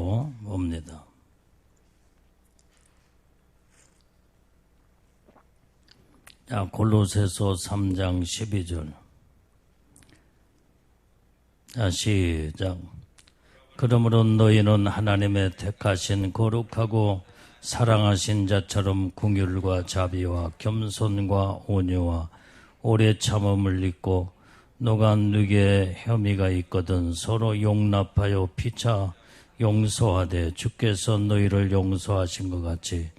말씀으로 봅니다. 자, 골로새서 3장 12절. 자, 시작. 그러므로 너희는 하나님의 택하신 거룩하고 사랑하신 자처럼 긍휼과 자비와 겸손과 온유와 오래 참음을 잊고 누가 누구의 혐의가 있거든 서로 용납하여 피차 용서하되 주께서 너희를 용서하신 것 같이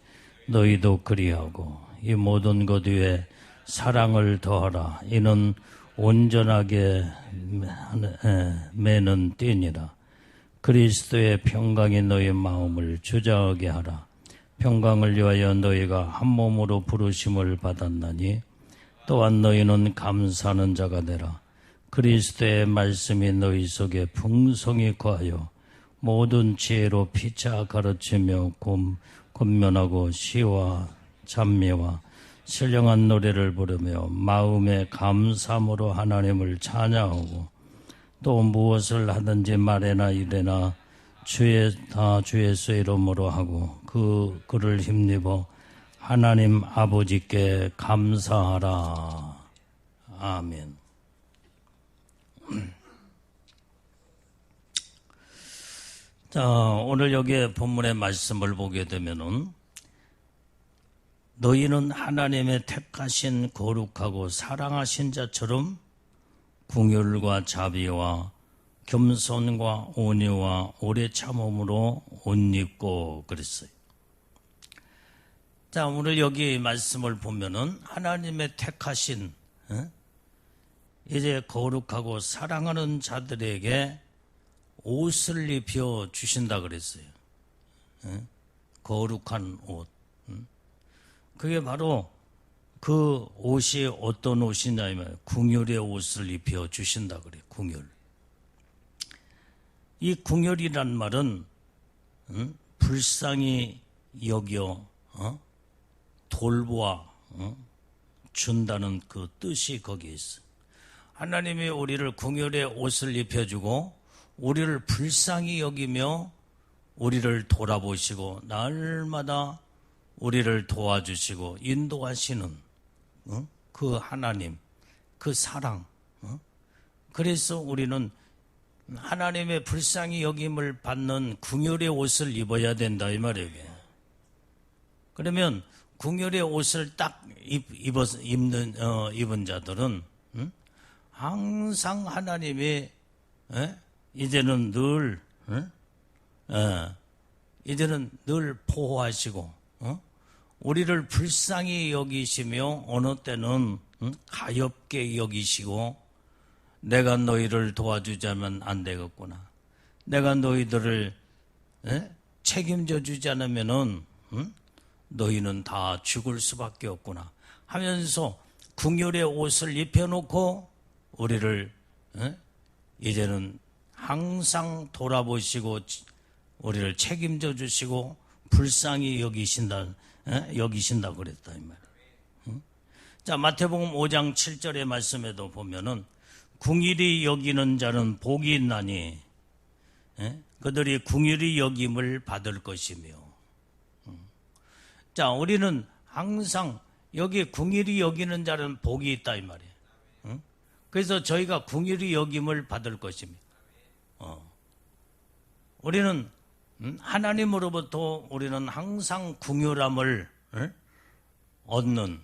너희도 그리하고 이 모든 것 위에 사랑을 더하라. 이는 온전하게 매는 띠니라. 그리스도의 평강이 너희 마음을 주장하게 하라. 평강을 위하여 너희가 한 몸으로 부르심을 받았나니 또한 너희는 감사하는 자가 되라. 그리스도의 말씀이 너희 속에 풍성히 거하여 모든 지혜로 피차 가르치며 권면하고 시와 찬미와 신령한 노래를 부르며 마음의 감사함으로 하나님을 찬양하고 또 무엇을 하든지 말에나 이래나 주의 이름으로 하고 그를 힘입어 하나님 아버지께 감사하라. 아멘. 자, 오늘 여기에 본문의 말씀을 보게 되면은 너희는 하나님의 택하신 거룩하고 사랑하신 자처럼 긍휼과 자비와 겸손과 온유와 오래 참음으로 옷 입고 그랬어요. 자, 오늘 여기 말씀을 보면은 하나님의 택하신 이제 거룩하고 사랑하는 자들에게 옷을 입혀 주신다 그랬어요. 거룩한 옷. 그게 바로 그 옷이 어떤 옷이냐 하면 긍휼의 옷을 입혀 주신다 그래요. 긍휼. 이 긍휼이란 말은 불쌍히 여겨 돌보아 준다는 그 뜻이 거기에 있어요. 하나님이 우리를 긍휼의 옷을 입혀주고 우리를 불쌍히 여기며 우리를 돌아보시고 날마다 우리를 도와주시고 인도하시는 그 하나님, 그 사랑. 그래서 우리는 하나님의 불쌍히 여김을 받는 긍휼의 옷을 입어야 된다 이 말이에요. 그러면 긍휼의 옷을 딱 입은 자들은 항상 하나님이 이제는 늘 보호하시고 우리를 불쌍히 여기시며 어느 때는 가엾게 여기시고 내가 너희를 도와주자면 안 되겠구나. 내가 너희들을 책임져 주지 않으면은 너희는 다 죽을 수밖에 없구나 하면서 긍휼의 옷을 입혀놓고 우리를 이제는 항상 돌아보시고 우리를 책임져 주시고 불쌍히 여기신다 그랬다 이 말이에요. 자, 마태복음 5장 7절의 말씀에도 보면은 긍휼히 여기는 자는 복이 있나니 그들이 긍휼히 여김을 받을 것이며. 자, 우리는 항상 여기 긍휼히 여기는 자는 복이 있다 이 말이에요. 그래서 저희가 긍휼히 여김을 받을 것입니다. 우리는 하나님으로부터 우리는 항상 긍휼함을 얻는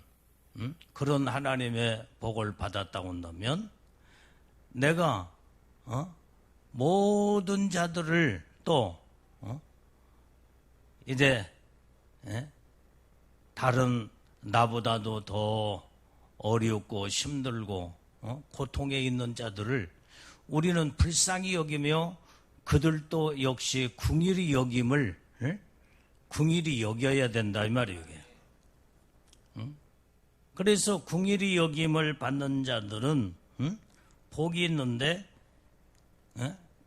그런 하나님의 복을 받았다고 한다면 내가 모든 자들을 또 이제 다른 나보다도 더 어렵고 힘들고 고통에 있는 자들을 우리는 불쌍히 여기며 그들도 역시 긍휼히 여김을 긍휼히 여겨야 된다 이 말이에요. 그래서 긍휼히 여김을 받는 자들은 복이 있는데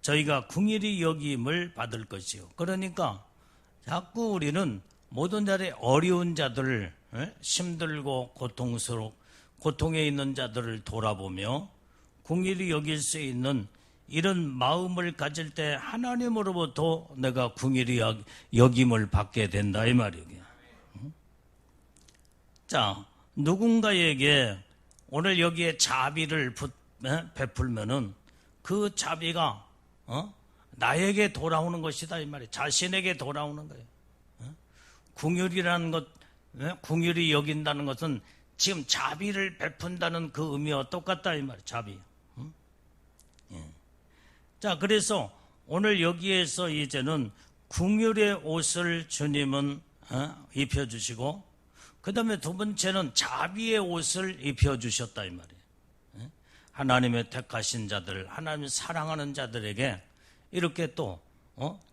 저희가 긍휼히 여김을 받을 것이요. 그러니까 자꾸 우리는 모든 자들의 어려운 자들을 힘들고 고통에 있는 자들을 돌아보며 긍휼히 여길 수 있는 이런 마음을 가질 때 하나님으로부터 내가 궁일이 여김을 받게 된다 이 말이에요. 자, 누군가에게 오늘 여기에 자비를 베풀면은 그 자비가 나에게 돌아오는 것이다 이 말이에요. 자신에게 돌아오는 거예요. 궁휼이라는 것, 궁휼이 여긴다는 것은 지금 자비를 베푼다는 그 의미와 똑같다 이 말이에요. 자비. 자, 그래서 오늘 여기에서 이제는 궁휼의 옷을 주님은 입혀주시고, 그 다음에 두 번째는 자비의 옷을 입혀주셨다 이 말이에요. 하나님의 택하신 자들, 하나님을 사랑하는 자들에게 이렇게 또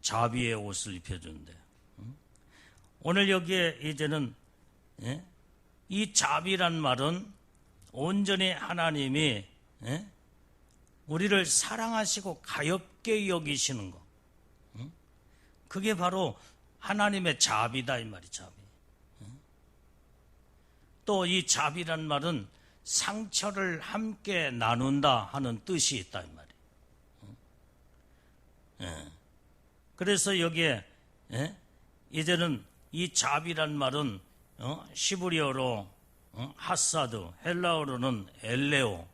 자비의 옷을 입혀주는데, 오늘 여기에 이제는 이 자비란 말은 온전히 하나님이 우리를 사랑하시고 가엾게 여기시는 것, 그게 바로 하나님의 자비다 이 말이 자비. 또 이 자비란 말은 상처를 함께 나눈다 하는 뜻이 있다 이 말이에요. 그래서 여기에 이제는 이 자비란 말은 시브리어로 하사드, 헬라어로는 엘레오,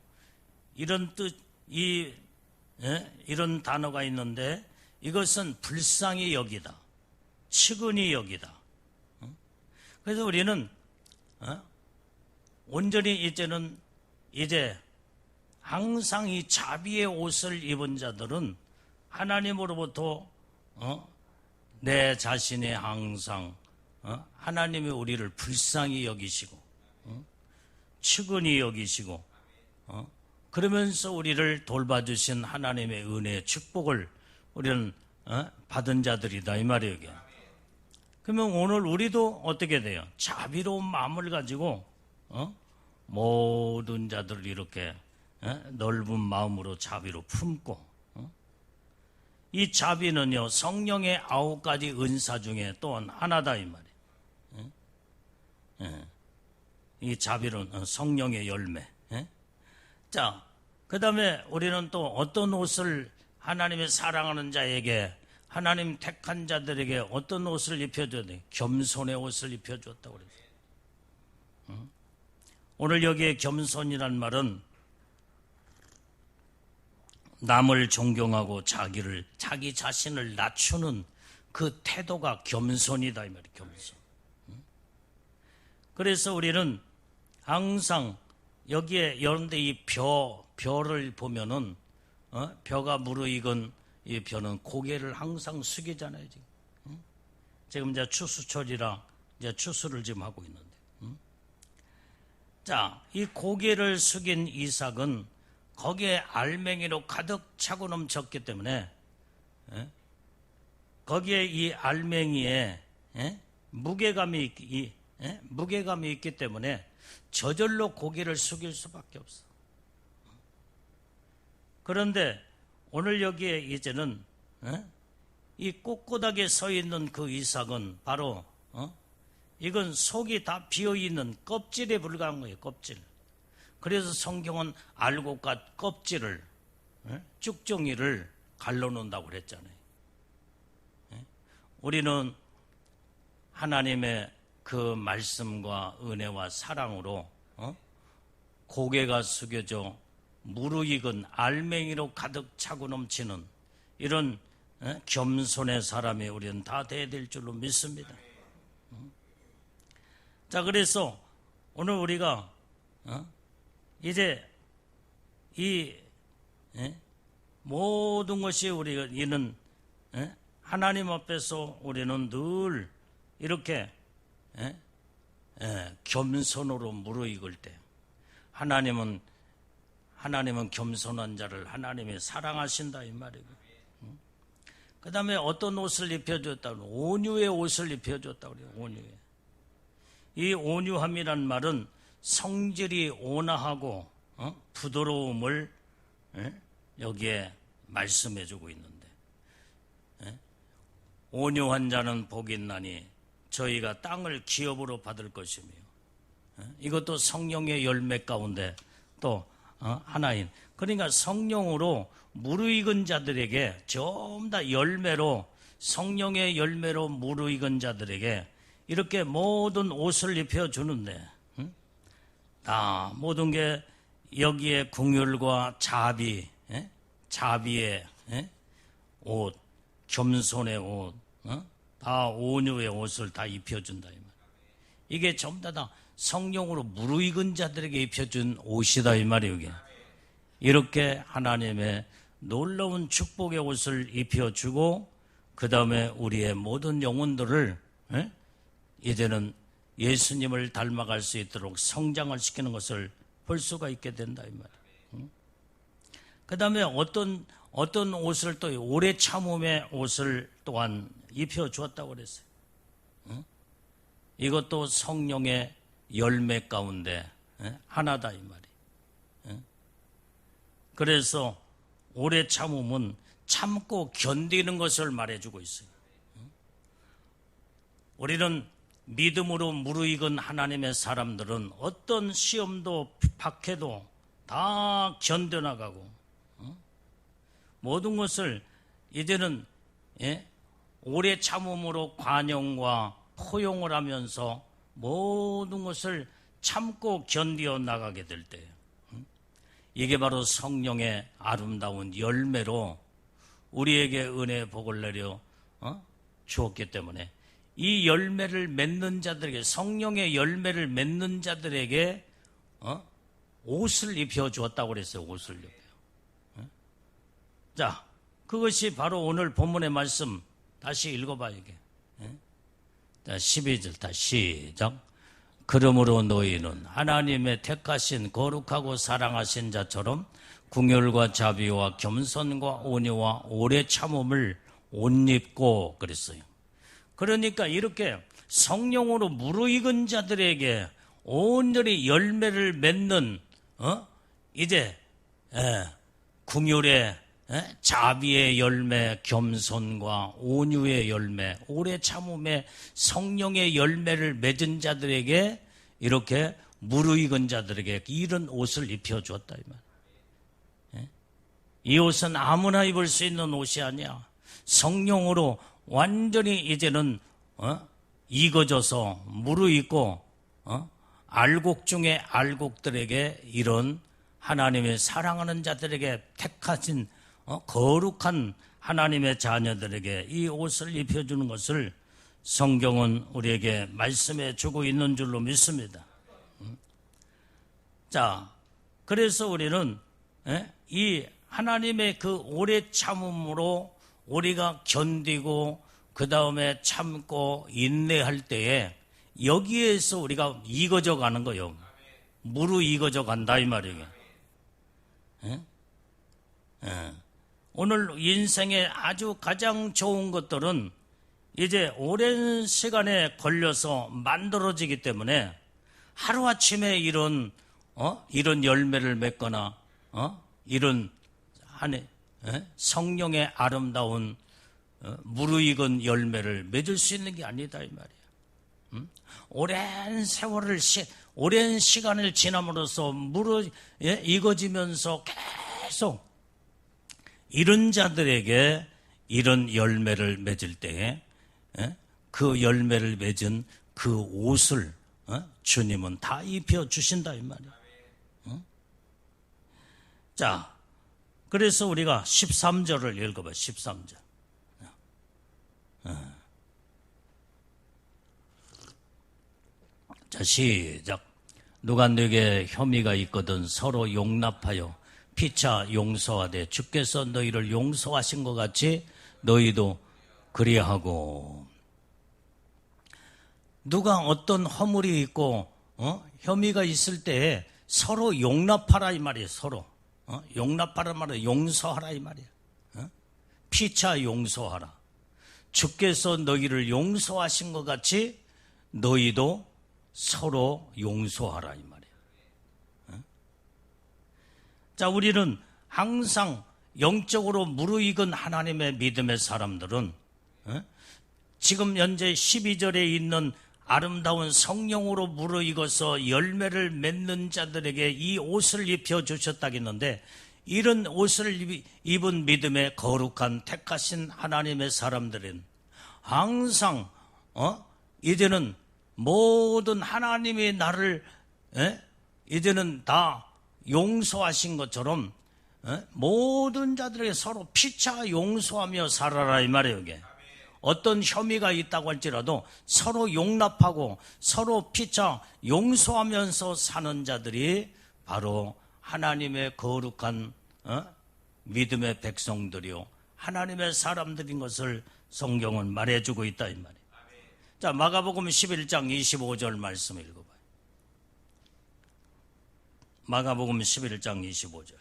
이런 뜻, 이런 단어가 있는데, 이것은 불쌍히 여기다, 측은히 여기다. 그래서 우리는 온전히 이제 항상 이 자비의 옷을 입은 자들은 하나님으로부터 내 자신이 항상 하나님이 우리를 불쌍히 여기시고 측은히 여기시고 그러면서 우리를 돌봐주신 하나님의 은혜의 축복을 우리는 받은 자들이다 이 말이에요. 그러면 오늘 우리도 어떻게 돼요? 자비로운 마음을 가지고 모든 자들을 이렇게 넓은 마음으로 자비로 품고, 이 자비는요 성령의 9가지 은사 중에 또 하나다 이 말이에요. 이 자비는 성령의 열매. 자, 그 다음에 우리는 또 어떤 옷을 하나님의 사랑하는 자에게, 하나님 택한 자들에게 어떤 옷을 입혀줘야 돼? 겸손의 옷을 입혀줬다고 그랬어요. 오늘 여기에 겸손이란 말은 남을 존경하고 자기 자신을 낮추는 그 태도가 겸손이다 이 말이에요. 겸손. 그래서 우리는 항상 여기에 여러분들 이 벼를 보면은 벼가 무르익은 이 벼는 고개를 항상 숙이잖아요. 지금 이제 추수철이라 이제 추수를 지금 하고 있는데, 자, 이 고개를 숙인 이삭은 거기에 알맹이로 가득 차고 넘쳤기 때문에 거기에 이 알맹이에 무게감이 있기 때문에 저절로 고개를 숙일 수밖에 없어. 그런데 오늘 여기에 이제는 이 꼿꼿하게 서 있는 그 이삭은 바로 이건 속이 다 비어있는 껍질에 불과한 거예요. 껍질. 그래서 성경은 알곡과 껍질을, 쭉정이를 갈라놓는다고 그랬잖아요. 우리는 하나님의 그 말씀과 은혜와 사랑으로 고개가 숙여져 무르익은 알맹이로 가득 차고 넘치는 이런 겸손의 사람이 우리는 다 돼야 될 줄로 믿습니다. 자, 그래서 오늘 우리가 이제 이 모든 것이 우리가 이는 하나님 앞에서 우리는 늘 이렇게 겸손으로 무르익을 때 하나님은 겸손한 자를 하나님이 사랑하신다 이 말이에요. 그 다음에 어떤 옷을 입혀줬다고? 온유의 옷을 입혀줬다고 그래요. 온유의. 이 온유함이란 말은 성질이 온화하고 부드러움을 여기에 말씀해주고 있는데, 온유한 자는 복이 있나니 저희가 땅을 기업으로 받을 것이며, 이것도 성령의 열매 가운데 또 하나인. 그러니까 성령으로 무르익은 자들에게 좀 다 열매로, 성령의 열매로 무르익은 자들에게 이렇게 모든 옷을 입혀주는데, 다 모든 게 여기에 긍휼과 자비, 자비의 옷, 겸손의 옷, 다 온유의 옷을 다 입혀준다 이 말. 이게 전부 다 성령으로 무르익은 자들에게 입혀준 옷이다 이 말이에요. 이게. 이렇게 하나님의 놀라운 축복의 옷을 입혀주고 그 다음에 우리의 모든 영혼들을 이제는 예수님을 닮아갈 수 있도록 성장을 시키는 것을 볼 수가 있게 된다 이 말이에요. 그 다음에 어떤 옷을 또 오래 참음의 옷을 또한 입혀주었다고 그랬어요. 이것도 성령의 열매 가운데 하나다 이 말이에요. 그래서 오래 참음은 참고 견디는 것을 말해주고 있어요. 우리는 믿음으로 무르익은 하나님의 사람들은 어떤 시험도 박해도 다 견뎌나가고 모든 것을 이제는 오래 참음으로 관용과 포용을 하면서 모든 것을 참고 견디어 나가게 될 때예요. 이게 바로 성령의 아름다운 열매로 우리에게 은혜의 복을 내려 주었기 때문에 이 열매를 맺는 자들에게, 성령의 열매를 맺는 자들에게 옷을 입혀 주었다고 그랬어요. 옷을 입혀요. 자, 그것이 바로 오늘 본문의 말씀 다시 읽어봐요. 이게 12절 다시 시작. 그러므로 너희는 하나님의 택하신 거룩하고 사랑하신 자처럼 긍휼과 자비와 겸손과 온유와 오래 참음을 옷 입고 그랬어요. 그러니까 이렇게 성령으로 무르익은 자들에게 온전히 열매를 맺는 이제 긍휼의 자비의 열매, 겸손과 온유의 열매, 오래 참음의 성령의 열매를 맺은 자들에게 이렇게 무르익은 자들에게 이런 옷을 입혀주었다 이 말. 이 옷은 아무나 입을 수 있는 옷이 아니야. 성령으로 완전히 이제는 익어져서 무르익고 알곡 중에 알곡들에게 이런 하나님의 사랑하는 자들에게 택하신 거룩한 하나님의 자녀들에게 이 옷을 입혀주는 것을 성경은 우리에게 말씀해 주고 있는 줄로 믿습니다. 자, 그래서 우리는 이 하나님의 그 오래 참음으로 우리가 견디고 그 다음에 참고 인내할 때에 여기에서 우리가 익어져 가는 거예요. 무르익어져 간다 이 말이에요. 오늘 인생의 아주 가장 좋은 것들은 이제 오랜 시간에 걸려서 만들어지기 때문에 하루아침에 이런 열매를 맺거나 이런 성령의 아름다운 무르익은 열매를 맺을 수 있는 게 아니다 이 말이에요. 오랜 시간을 지남으로써 익어지면서 계속 이런 자들에게 이런 열매를 맺을 때에 그 열매를 맺은 그 옷을 주님은 다 입혀주신다 이 말이에요. 자, 그래서 우리가 13절을 읽어봐요. 13절. 자, 시작. 누가 너에게 혐의가 있거든 서로 용납하여 피차 용서하되 주께서 너희를 용서하신 것 같이 너희도 그리하고. 누가 어떤 허물이 있고 혐의가 있을 때 서로 용납하라 이 말이에요. 서로 용납하라 말이에요. 용서하라 이 말이에요. 피차 용서하라. 주께서 너희를 용서하신 것 같이 너희도 서로 용서하라 이 말이에요. 자, 우리는 항상 영적으로 무르익은 하나님의 믿음의 사람들은 지금 현재 12절에 있는 아름다운 성령으로 무르익어서 열매를 맺는 자들에게 이 옷을 입혀 주셨다겠는데, 이런 옷을 입은 믿음의 거룩한 택하신 하나님의 사람들은 항상 이제는 모든 하나님이 나를 이제는 다 용서하신 것처럼 모든 자들에게 서로 피차 용서하며 살아라 이 말이에요. 이게 어떤 혐의가 있다고 할지라도 서로 용납하고 서로 피차 용서하면서 사는 자들이 바로 하나님의 거룩한 믿음의 백성들이요 하나님의 사람들인 것을 성경은 말해주고 있다 이 말이에요. 자, 마가복음 11장 25절 말씀 읽어봐요. 마가복음 11장 25절.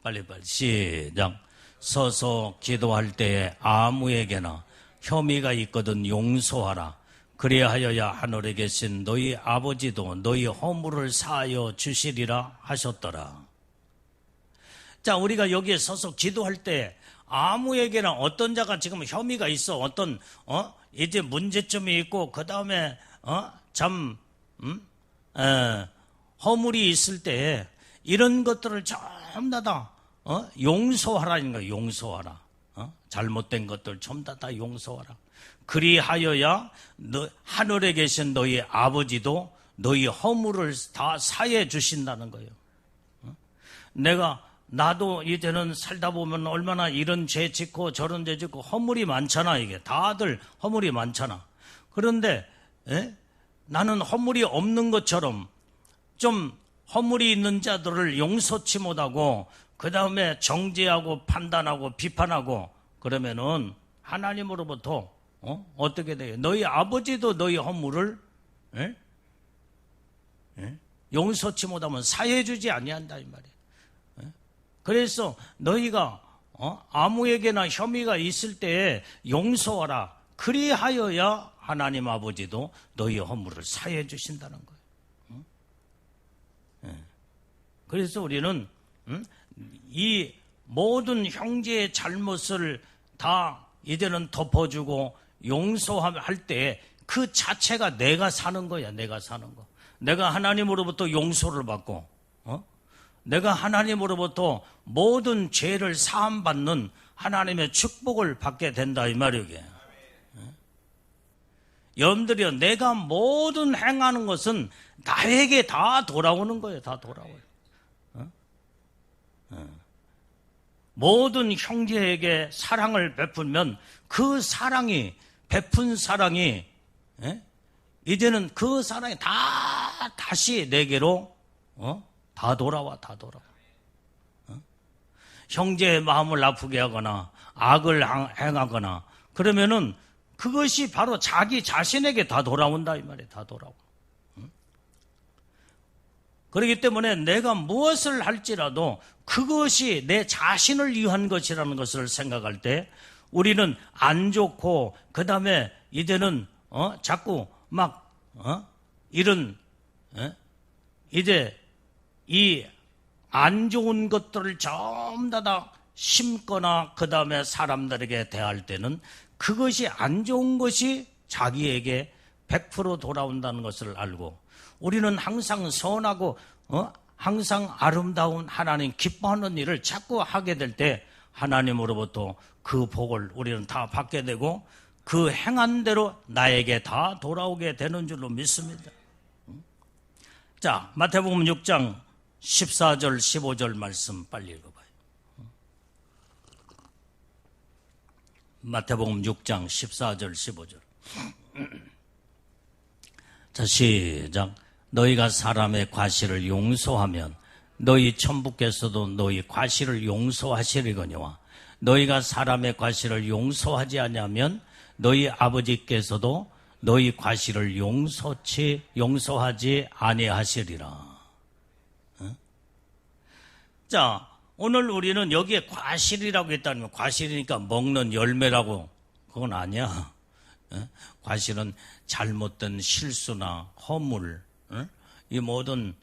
빨리 시작. 서서 기도할 때에 아무에게나 혐의가 있거든 용서하라. 그리하여야 하늘에 계신 너희 아버지도 너희 허물을 사하여 주시리라 하셨더라. 자, 우리가 여기에 서서 기도할 때 아무에게나 어떤 자가 지금 혐의가 있어, 어떤 이제 문제점이 있고 그 다음에 허물이 있을 때 이런 것들을 전부 다 용서하라는 거예요. 용서하라. 잘못된 것들 전부 다 용서하라. 그리하여야 하늘에 계신 너희 아버지도 너희 허물을 다 사해 주신다는 거예요. 나도 이제는 살다 보면 얼마나 이런 죄 짓고 저런 죄 짓고 허물이 많잖아. 이게 다들 허물이 많잖아. 그런데 나는 허물이 없는 것처럼 좀 허물이 있는 자들을 용서치 못하고 그 다음에 정죄하고 판단하고 비판하고 그러면은 하나님으로부터 어떻게 돼요? 너희 아버지도 너희 허물을 용서치 못하면 사해주지 아니한다 이 말이에요. 그래서 너희가 아무에게나 혐의가 있을 때에 용서하라. 그리하여야 하나님 아버지도 너희 허물을 사해 주신다는 거예요. 그래서 우리는 이 모든 형제의 잘못을 다 이제는 덮어주고 용서할 때 그 자체가 내가 사는 거야. 내가 사는 거. 내가 하나님으로부터 용서를 받고 내가 하나님으로부터 모든 죄를 사함받는 하나님의 축복을 받게 된다 이 말이에요. 여러분들이요, 내가 모든 행하는 것은 나에게 다 돌아오는 거예요. 다 돌아와요. 모든 형제에게 사랑을 베풀면 그 사랑이 베푼 사랑이 이제는 그 사랑이 다시 내게로 다 돌아와. 형제의 마음을 아프게 하거나 악을 행하거나 그러면은 그것이 바로 자기 자신에게 다 돌아온다 이 말이에요. 다 돌아와. 그렇기 때문에 내가 무엇을 할지라도 그것이 내 자신을 위한 것이라는 것을 생각할 때 우리는 안 좋고 그 다음에 이제는 자꾸 막 이런 이제 이 안 좋은 것들을 전부 다 심거나 그 다음에 사람들에게 대할 때는 그것이 안 좋은 것이 자기에게 100% 돌아온다는 것을 알고 우리는 항상 선하고 항상 아름다운 하나님 기뻐하는 일을 자꾸 하게 될 때 하나님으로부터 그 복을 우리는 다 받게 되고 그 행한 대로 나에게 다 돌아오게 되는 줄로 믿습니다. 자, 마태복음 6장 14절 15절 말씀 빨리 읽어봐요. 마태복음 6장 14절 15절. 자, 시작. 너희가 사람의 과실을 용서하면 너희 천부께서도 너희 과실을 용서하시리거니와 너희가 사람의 과실을 용서하지 아니하면 너희 아버지께서도 너희 과실을 용서하지 아니하시리라. 자, 오늘 우리는 여기에 과실이라고 했다면 과실이니까 먹는 열매라고 그건 아니야. 과실은 잘못된 실수나 허물, 이 모든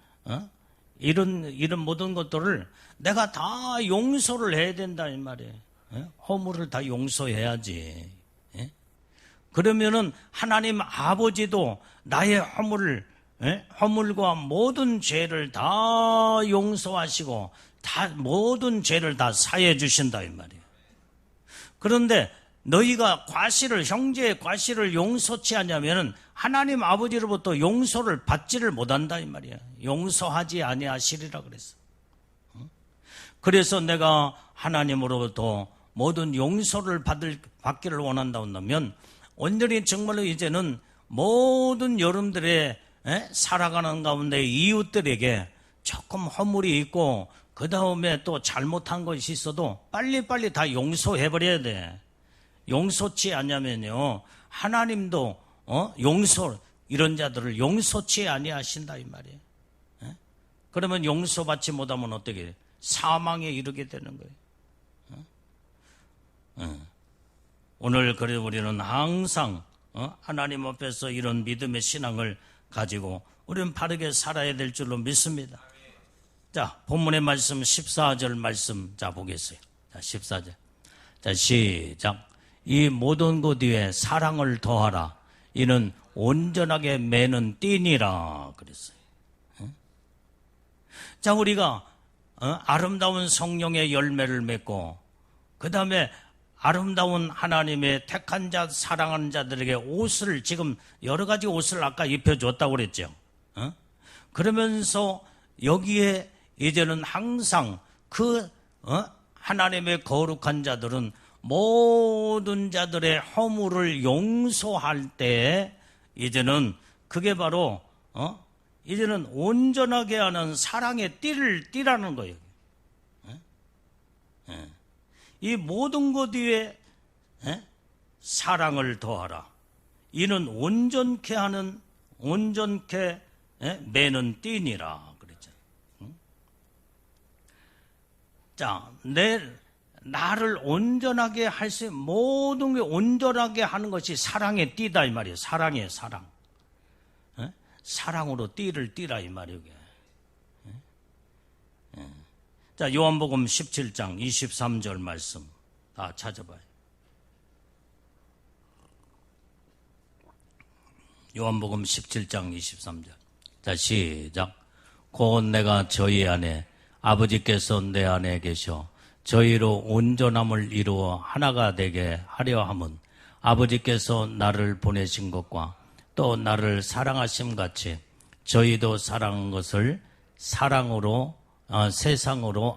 이런 모든 것들을 내가 다 용서를 해야 된다 이 말이에요. 허물을 다 용서해야지. 그러면은 하나님 아버지도 나의 허물과 모든 죄를 다 용서하시고 모든 죄를 다 사해 주신다 이 말이에요. 그런데 너희가 형제의 과실을 용서치 않냐면은 하나님 아버지로부터 용서를 받지를 못한다 이 말이야. 용서하지 아니하시리라 그랬어. 그래서 내가 하나님으로부터 모든 용서를 받기를 원한다 한다면 오늘이 정말로 이제는 모든 여러분들의 살아가는 가운데 이웃들에게 조금 허물이 있고 그 다음에 또 잘못한 것이 있어도 빨리빨리 다 용서해버려야 돼. 용서치 않냐면요 하나님도 이런 자들을 용서치 아니하신다 이 말이에요. 그러면 용서받지 못하면 어떻게 해요? 사망에 이르게 되는 거예요. 오늘 그래 우리는 항상 하나님 앞에서 이런 믿음의 신앙을 가지고 우리는 바르게 살아야 될 줄로 믿습니다. 자, 본문의 말씀 14절 말씀 자 보겠어요. 자, 14절. 자, 시작. 이 모든 것 위에 사랑을 더하라. 이는 온전하게 매는 띠니라 그랬어요. 자, 우리가 아름다운 성령의 열매를 맺고 그 다음에 아름다운 하나님의 택한 자, 사랑하는 자들에게 옷을 지금 여러 가지 옷을 아까 입혀줬다고 그랬죠. 그러면서 여기에 이제는 항상 하나님의 거룩한 자들은 모든 자들의 허물을 용서할 때 이제는 그게 바로 이제는 온전하게 하는 사랑의 띠라는 거예요. 이 모든 것 위에 사랑을 더하라. 이는 온전케 매는 띠니라 그랬죠. 자, 나를 온전하게 할 수 모든 게 온전하게 하는 것이 사랑의 띠다 이 말이에요. 사랑이에요, 사랑. 사랑으로 띠를 띠라 이 말이에요. 자, 요한복음 17장 23절 말씀 다 찾아봐요. 요한복음 17장 23절. 자, 시작. 곧 내가 저희 안에 아버지께서 내 안에 계셔 저희로 온전함을 이루어 하나가 되게 하려 함은 아버지께서 나를 보내신 것과 또 나를 사랑하심 같이 저희도 사랑한 것을 세상으로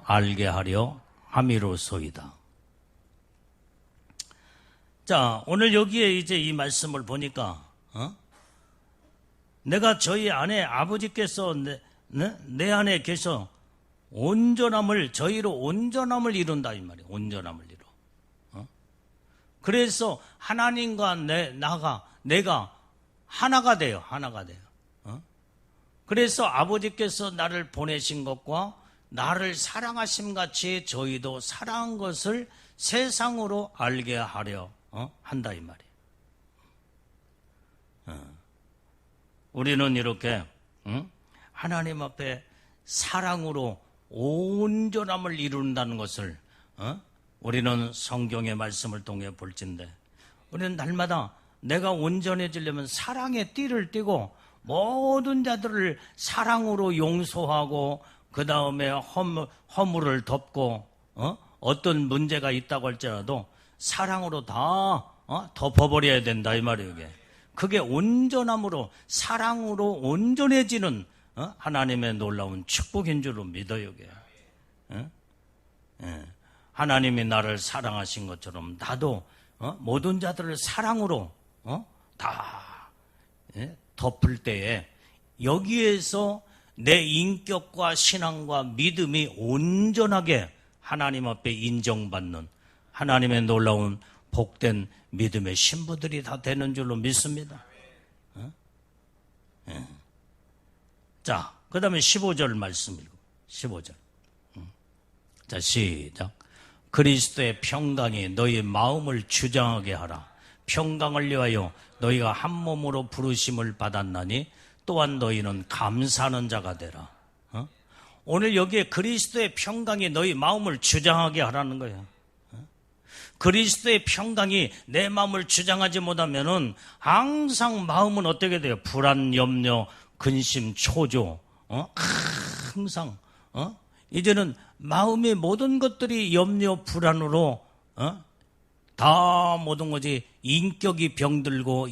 알게 하려 함이로소이다. 자, 오늘 여기에 이제 이 말씀을 보니까 내가 저희 안에 아버지께서 내 안에 계셔 저희로 온전함을 이룬다 이 말이에요. 온전함을 이루. 그래서 하나님과 내가 하나가 돼요. 하나가 돼요. 그래서 아버지께서 나를 보내신 것과 나를 사랑하심 같이 저희도 사랑한 것을 세상으로 알게 하려 한다 이 말이에요. 우리는 이렇게 하나님 앞에 사랑으로 온전함을 이룬다는 것을 우리는 성경의 말씀을 통해 볼진데 우리는 날마다 내가 온전해지려면 사랑의 띠를 띠고 모든 자들을 사랑으로 용서하고 그 다음에 허물을 덮고 어떤 문제가 있다고 할지라도 사랑으로 다 덮어버려야 된다 이 말이에요. 그게 온전함으로 사랑으로 온전해지는 하나님의 놀라운 축복인 줄로 믿어요. 하나님이 나를 사랑하신 것처럼 나도 모든 자들을 사랑으로 다 덮을 때에 여기에서 내 인격과 신앙과 믿음이 온전하게 하나님 앞에 인정받는 하나님의 놀라운 복된 믿음의 신부들이 다 되는 줄로 믿습니다. 자, 그 다음에 15절 말씀 읽고 15절. 자, 시작. 그리스도의 평강이 너희 마음을 주장하게 하라. 평강을 위하여 너희가 한 몸으로 부르심을 받았나니 또한 너희는 감사하는 자가 되라. 오늘 여기에 그리스도의 평강이 너희 마음을 주장하게 하라는 거예요. 그리스도의 평강이 내 마음을 주장하지 못하면은 항상 마음은 어떻게 돼요? 불안, 염려, 근심, 초조, 항상, 이제는 마음의 모든 것들이 염려, 불안으로, 다 모든 것이 인격이 병들고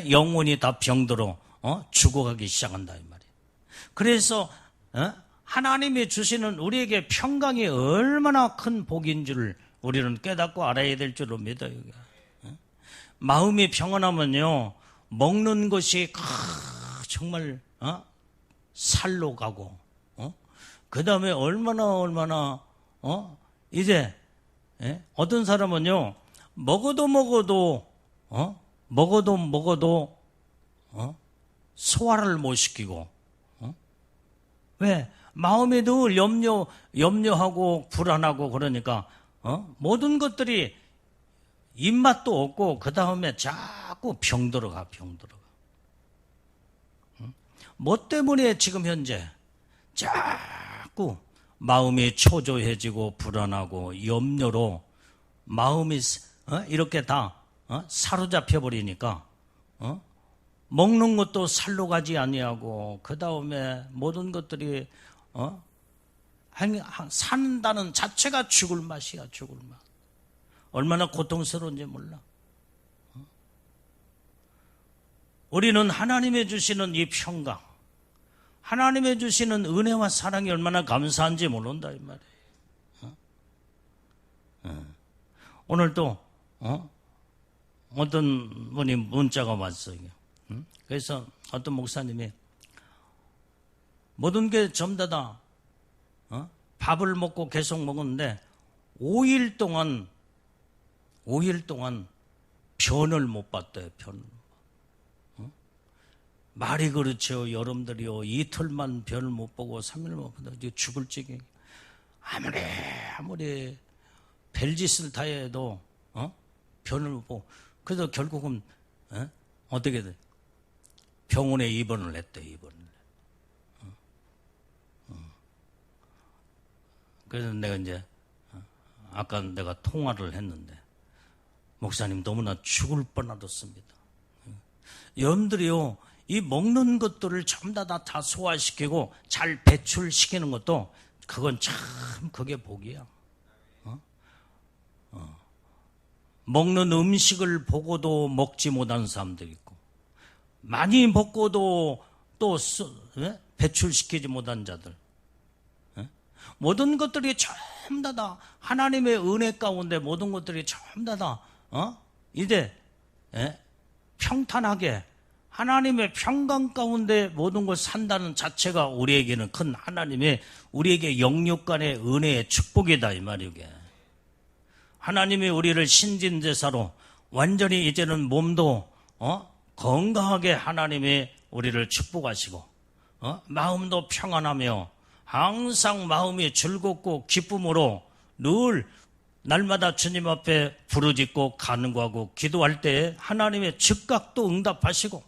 영혼이 다 병들어 죽어가기 시작한다 이 말이에요. 그래서 하나님이 주시는 우리에게 평강이 얼마나 큰 복인 줄을 우리는 깨닫고 알아야 될 줄로 믿어요. 마음이 평안하면요 먹는 것이 정말 살로 가고 그 다음에 얼마나 이제 어떤 사람은요 먹어도 소화를 못 시키고 왜? 마음이 늘 염려하고 불안하고 그러니까 모든 것들이 입맛도 없고 그 다음에 자꾸 병들어가. 뭐 때문에 지금 현재 자꾸 마음이 초조해지고 불안하고 염려로 마음이 이렇게 다 사로잡혀 버리니까 먹는 것도 살로 가지 아니하고 그 다음에 모든 것들이 산다는 자체가 죽을 맛이야. 죽을 맛. 얼마나 고통스러운지 몰라. 우리는 하나님의 주시는 이 평강, 하나님의 주시는 은혜와 사랑이 얼마나 감사한지 모른다 이 말이에요. 오늘 또 어떤 분이 문자가 왔어요. 그래서 어떤 목사님이 모든 게 전부 다 밥을 먹고 계속 먹었는데 5일 동안 변을 못 봤대요. 말이 그렇죠. 여러분들이요 이틀만 변을 못 보고 3일 못 보다 죽을 지경. 아무리 벨짓을 다 해도 변을 못 보고 그래서 결국은 어떻게 돼? 병원에 입원을 했대. 그래서 내가 이제 아까 내가 통화를 했는데 목사님 너무나 죽을 뻔하셨습니다. 여러분들이요 이 먹는 것들을 전부 다 소화시키고 잘 배출시키는 것도 그건 참 그게 복이야. 먹는 음식을 보고도 먹지 못하는 사람도 있고 많이 먹고도 또 배출시키지 못한 자들. 모든 것들이 전부 다 하나님의 은혜 가운데 모든 것들이 전부 다 이제 평탄하게 하나님의 평강 가운데 모든 걸 산다는 자체가 우리에게는 큰 하나님의 우리에게 영육간의 은혜의 축복이다 이 말이에요. 하나님이 우리를 신진제사로 완전히 이제는 몸도 건강하게 하나님이 우리를 축복하시고 마음도 평안하며 항상 마음이 즐겁고 기쁨으로 늘 날마다 주님 앞에 부르짖고 간구하고 기도할 때 하나님의 즉각도 응답하시고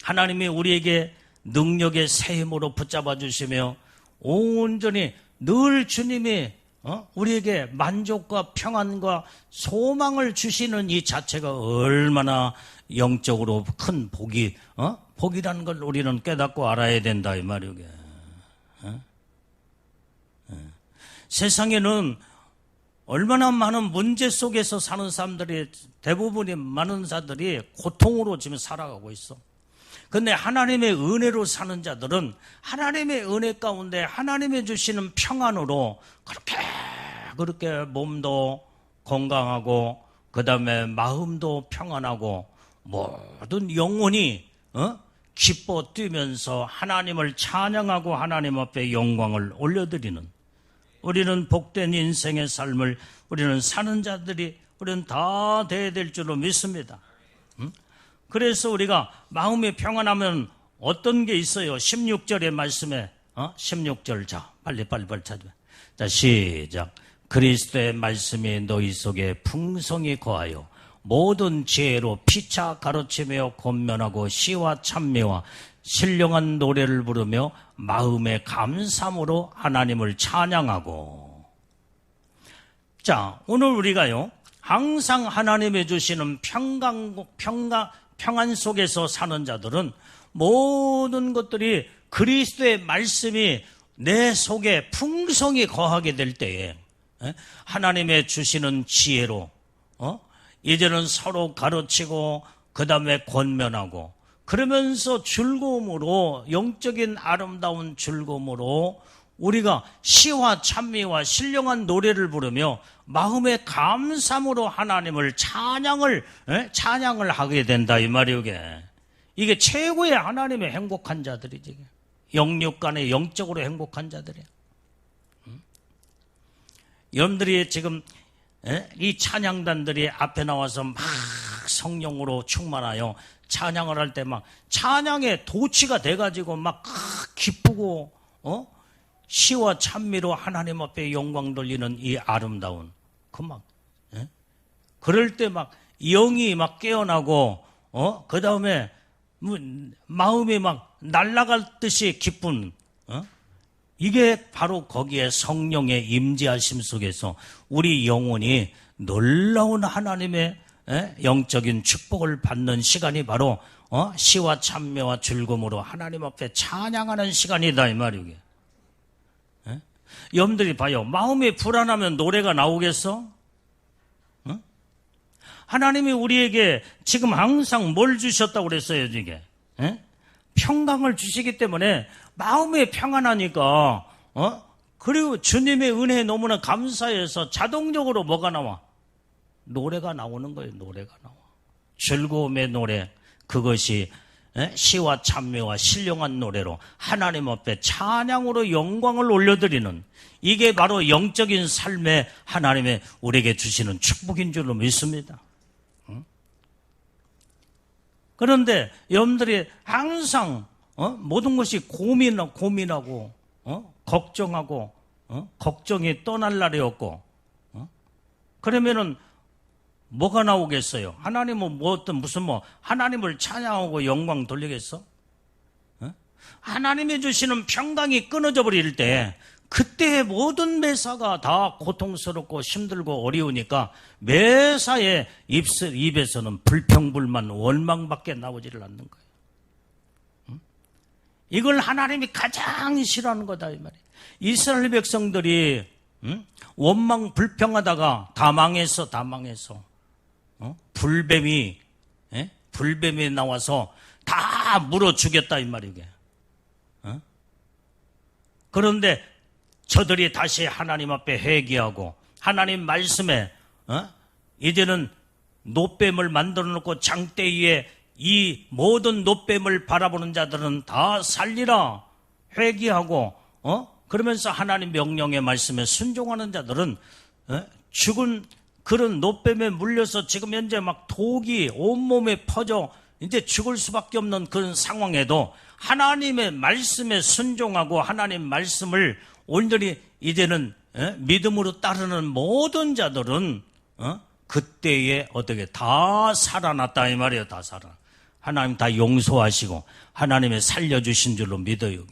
하나님이 우리에게 능력의 새 힘으로 붙잡아 주시며 온전히 늘 주님이 우리에게 만족과 평안과 소망을 주시는 이 자체가 얼마나 영적으로 큰 복이라는 걸 우리는 깨닫고 알아야 된다 이 말이에요. 세상에는 얼마나 많은 문제 속에서 사는 사람들이 대부분의 많은 자들이 고통으로 지금 살아가고 있어. 근데 하나님의 은혜로 사는 자들은 하나님의 은혜 가운데 하나님의 주시는 평안으로 그렇게 몸도 건강하고 그 다음에 마음도 평안하고 모든 영혼이 기뻐 뛰면서 하나님을 찬양하고 하나님 앞에 영광을 올려드리는 우리는 복된 인생의 삶을 우리는 사는 자들이 우리는 다 돼야 될 줄로 믿습니다. 그래서 우리가 마음이 평안하면 어떤 게 있어요? 16절의 말씀에 16절 자 빨리 찾아. 자 시작. 그리스도의 말씀이 너희 속에 풍성히 거하여 모든 지혜로 피차 가르치며 권면하고 시와 찬미와 신령한 노래를 부르며 마음의 감사함으로 하나님을 찬양하고 자, 오늘 우리가요, 항상 하나님이 주시는 평안 속에서 사는 자들은 모든 것들이 그리스도의 말씀이 내 속에 풍성히 거하게 될 때에 하나님의 주시는 지혜로 이제는 서로 가르치고 그 다음에 권면하고 그러면서 즐거움으로, 영적인 아름다운 즐거움으로 우리가 시와 찬미와 신령한 노래를 부르며 마음의 감사함으로 하나님을 찬양을 하게 된다 이 말이오. 이게 최고의 하나님의 행복한 자들이지. 영육간에 영적으로 행복한 자들이야. 여러분들이 지금 이 찬양단들이 앞에 나와서 막 성령으로 충만하여 찬양을 할 때 막 찬양의 도취가 돼가지고 막 기쁘고 시와 찬미로 하나님 앞에 영광 돌리는 이 아름다운 그럴 때 막 영이 막 깨어나고 그 다음에 마음이 막 날아갈 듯이 기쁜 이게 바로 거기에 성령의 임재하심 속에서 우리 영혼이 놀라운 하나님의 영적인 축복을 받는 시간이 바로 시와 찬미와 즐거움으로 하나님 앞에 찬양하는 시간이다 이 말이에요. 여러분들이 봐요. 마음이 불안하면 노래가 나오겠어? 하나님이 우리에게 지금 항상 뭘 주셨다고 그랬어요, 이게? 평강을 주시기 때문에 마음이 평안하니까, 그리고 주님의 은혜에 너무나 감사해서 자동적으로 뭐가 나와? 노래가 나오는 거예요, 노래가 나와. 즐거움의 노래, 그것이 시와 찬미와 신령한 노래로 하나님 앞에 찬양으로 영광을 올려드리는 이게 바로 영적인 삶에 하나님의 우리에게 주시는 축복인 줄로 믿습니다. 그런데 여러분들이 항상 모든 것이 고민하고 걱정하고 걱정이 떠날 날이 없고 그러면은 뭐가 나오겠어요? 하나님은 하나님을 찬양하고 영광 돌리겠어? 하나님이 주시는 평강이 끊어져 버릴 때 그때의 모든 매사가 다 고통스럽고 힘들고 어려우니까 매사의 입에서는 불평불만 원망밖에 나오지를 않는 거예요. 이걸 하나님이 가장 싫어하는 거다 이 말이에요. 이스라엘 백성들이 원망 불평하다가 다 망해서 불뱀이 나와서 다 물어 죽였다 이 말이에요. 그런데 저들이 다시 하나님 앞에 회개하고 하나님 말씀에 이제는 놋뱀을 만들어 놓고 장대 위에 이 모든 놋뱀을 바라보는 자들은 다 살리라 회개하고 그러면서 하나님 명령의 말씀에 순종하는 자들은 죽은 그런 놋뱀에 물려서 지금 현재 막 독이 온몸에 퍼져 이제 죽을 수밖에 없는 그런 상황에도 하나님의 말씀에 순종하고 하나님 말씀을 온전히 이제는 믿음으로 따르는 모든 자들은 그때에 어떻게 다 살아났다 이 말이에요. 다 살아나. 하나님 다 용서하시고 하나님의 살려주신 줄로 믿어요.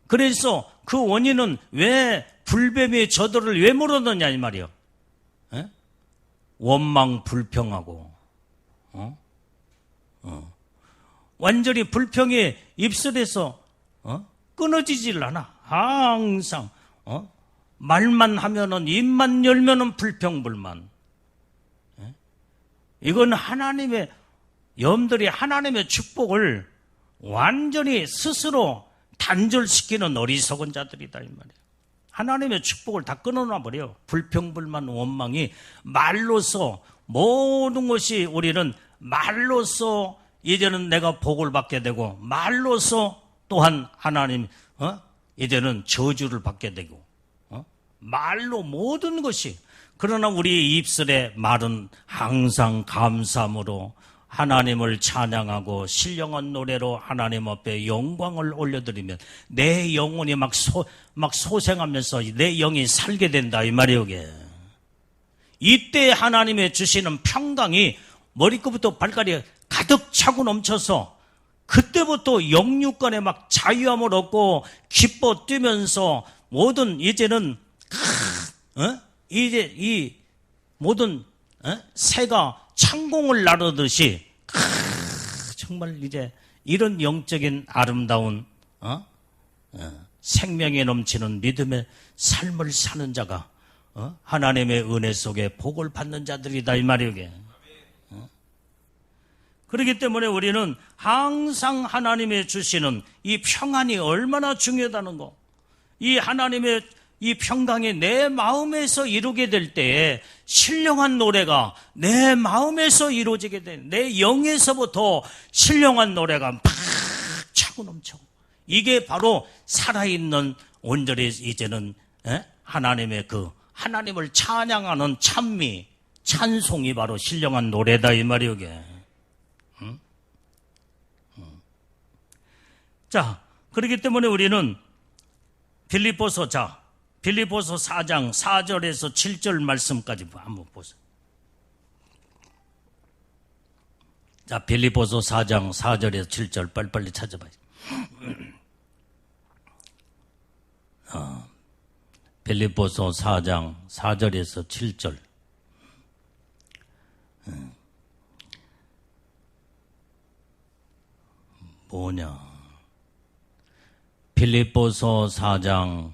그래서 그 원인은 왜 불뱀이 저들을 왜 물었느냐 이 말이에요. 원망 불평하고 완전히 불평이 입술에서 끊어지질 않아. 항상 말만 하면은 입만 열면은 불평불만. 이건 하나님의 여러분들이 하나님의 축복을 완전히 스스로 단절시키는 어리석은 자들이다 이 말이에요. 하나님의 축복을 다 끊어놔 버려. 불평불만 원망이 말로써 모든 것이 우리는 말로써 이제는 내가 복을 받게 되고 말로써 또한 하나님 이제는 저주를 받게 되고 말로 모든 것이 그러나 우리 입술의 말은 항상 감사함으로 하나님을 찬양하고 신령한 노래로 하나님 앞에 영광을 올려드리면 내 영혼이 막 소생하면서 내 영이 살게 된다 이 말이에요. 이때 하나님의 주시는 평강이 머리끝부터 발까지 가득 차고 넘쳐서 그때부터 영육간에 막 자유함을 얻고 기뻐 뛰면서 모든 이제는 이제 이 모든 새가 창공을 나르듯이 정말 이제 이런 영적인 아름다운 생명에 넘치는 믿음의 삶을 사는 자가 하나님의 은혜 속에 복을 받는 자들이다 이 말이에요. 그렇기 때문에 우리는 항상 하나님의 주시는 이 평안이 얼마나 중요하다는 거, 이 하나님의 이 평강이 내 마음에서 이루게 될 때에 신령한 노래가 내 마음에서 이루어지게 된, 내 영에서부터 신령한 노래가 막 차고 넘쳐. 이게 바로 살아있는 온전히 이제는 하나님의 그 하나님을 찬양하는 찬미, 찬송이 바로 신령한 노래다 이 말이오. 자, 그렇기 때문에 우리는 빌립보서 4장 4절에서 7절 말씀까지 한번 보세요. 자, 빌립보서 4장 4절에서 7절 빨리빨리 찾아봐요. 빌립보서 4장 4절에서 7절. 뭐냐? 빌립보서 4장.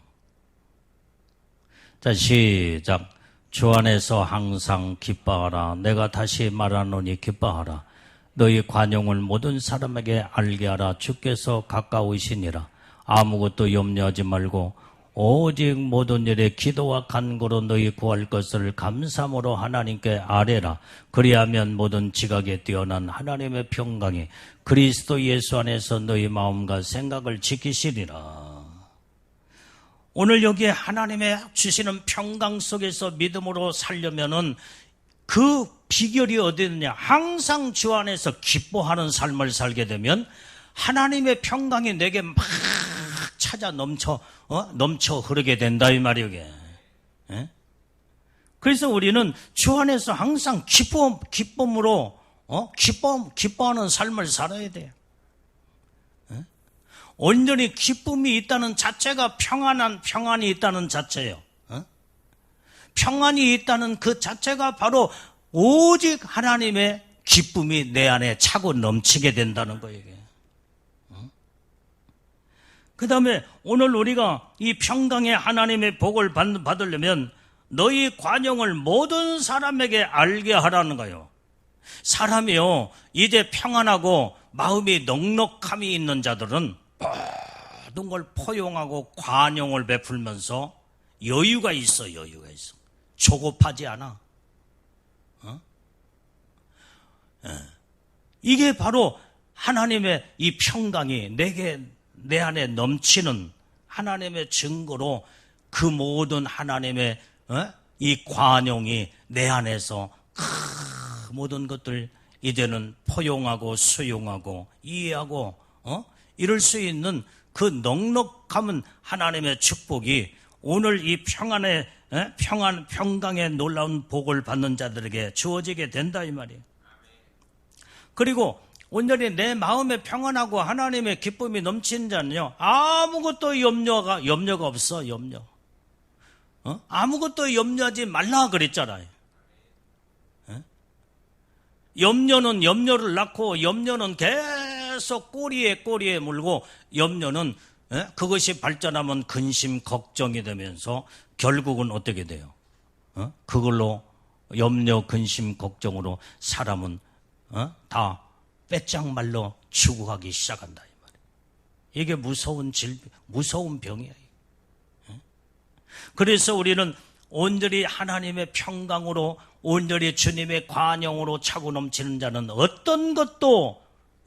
자, 시작. 주 안에서 항상 기뻐하라. 내가 다시 말하노니 기뻐하라. 너희 관용을 모든 사람에게 알게 하라. 주께서 가까우시니라. 아무것도 염려하지 말고 오직 모든 일에 기도와 간구로 너희 구할 것을 감사함으로 하나님께 아뢰라. 그리하면 모든 지각에 뛰어난 하나님의 평강이 그리스도 예수 안에서 너희 마음과 생각을 지키시리라. 오늘 여기에 하나님의 주시는 평강 속에서 믿음으로 살려면은 그 비결이 어디 있느냐? 항상 주 안에서 기뻐하는 삶을 살게 되면 하나님의 평강이 내게 막 찾아 넘쳐 흐르게 된다 이 말이오. 그래서 우리는 주 안에서 항상 기쁨으로 기뻐하는 삶을 살아야 돼요. 온전히 기쁨이 있다는 자체가 평안이 있다는 자체예요. 평안이 있다는 그 자체가 바로 오직 하나님의 기쁨이 내 안에 차고 넘치게 된다는 거예요. 그 다음에 오늘 우리가 이 평강의 하나님의 복을 받으려면 너희 관용을 모든 사람에게 알게 하라는 거예요. 사람이요, 이제 평안하고 마음이 넉넉함이 있는 자들은 모든 걸 포용하고 관용을 베풀면서 여유가 있어. 조급하지 않아. 이게 바로 하나님의 이 평강이 내 안에 넘치는 하나님의 증거로 그 모든 하나님의 이 관용이 내 안에서 모든 것들 이제는 포용하고 수용하고 이해하고 이럴 수 있는 그 넉넉함은 하나님의 축복이 오늘 이 평강의 놀라운 복을 받는 자들에게 주어지게 된다 이 말이에요. 그리고 온전히 내 마음에 평안하고 하나님의 기쁨이 넘치는 자는요, 아무것도 염려가 없어. 아무것도 염려하지 말라 그랬잖아요. 염려는 염려를 낳고 염려는 계속 꼬리에 물고 염려는 그것이 발전하면 근심 걱정이 되면서 결국은 어떻게 돼요? 그걸로 염려 근심 걱정으로 사람은 다 빼짝말로 죽어가기 시작한다 이 말이에요. 이게 무서운 병이에요. 그래서 우리는 온전히 하나님의 평강으로 온전히 주님의 관용으로 차고 넘치는 자는 어떤 것도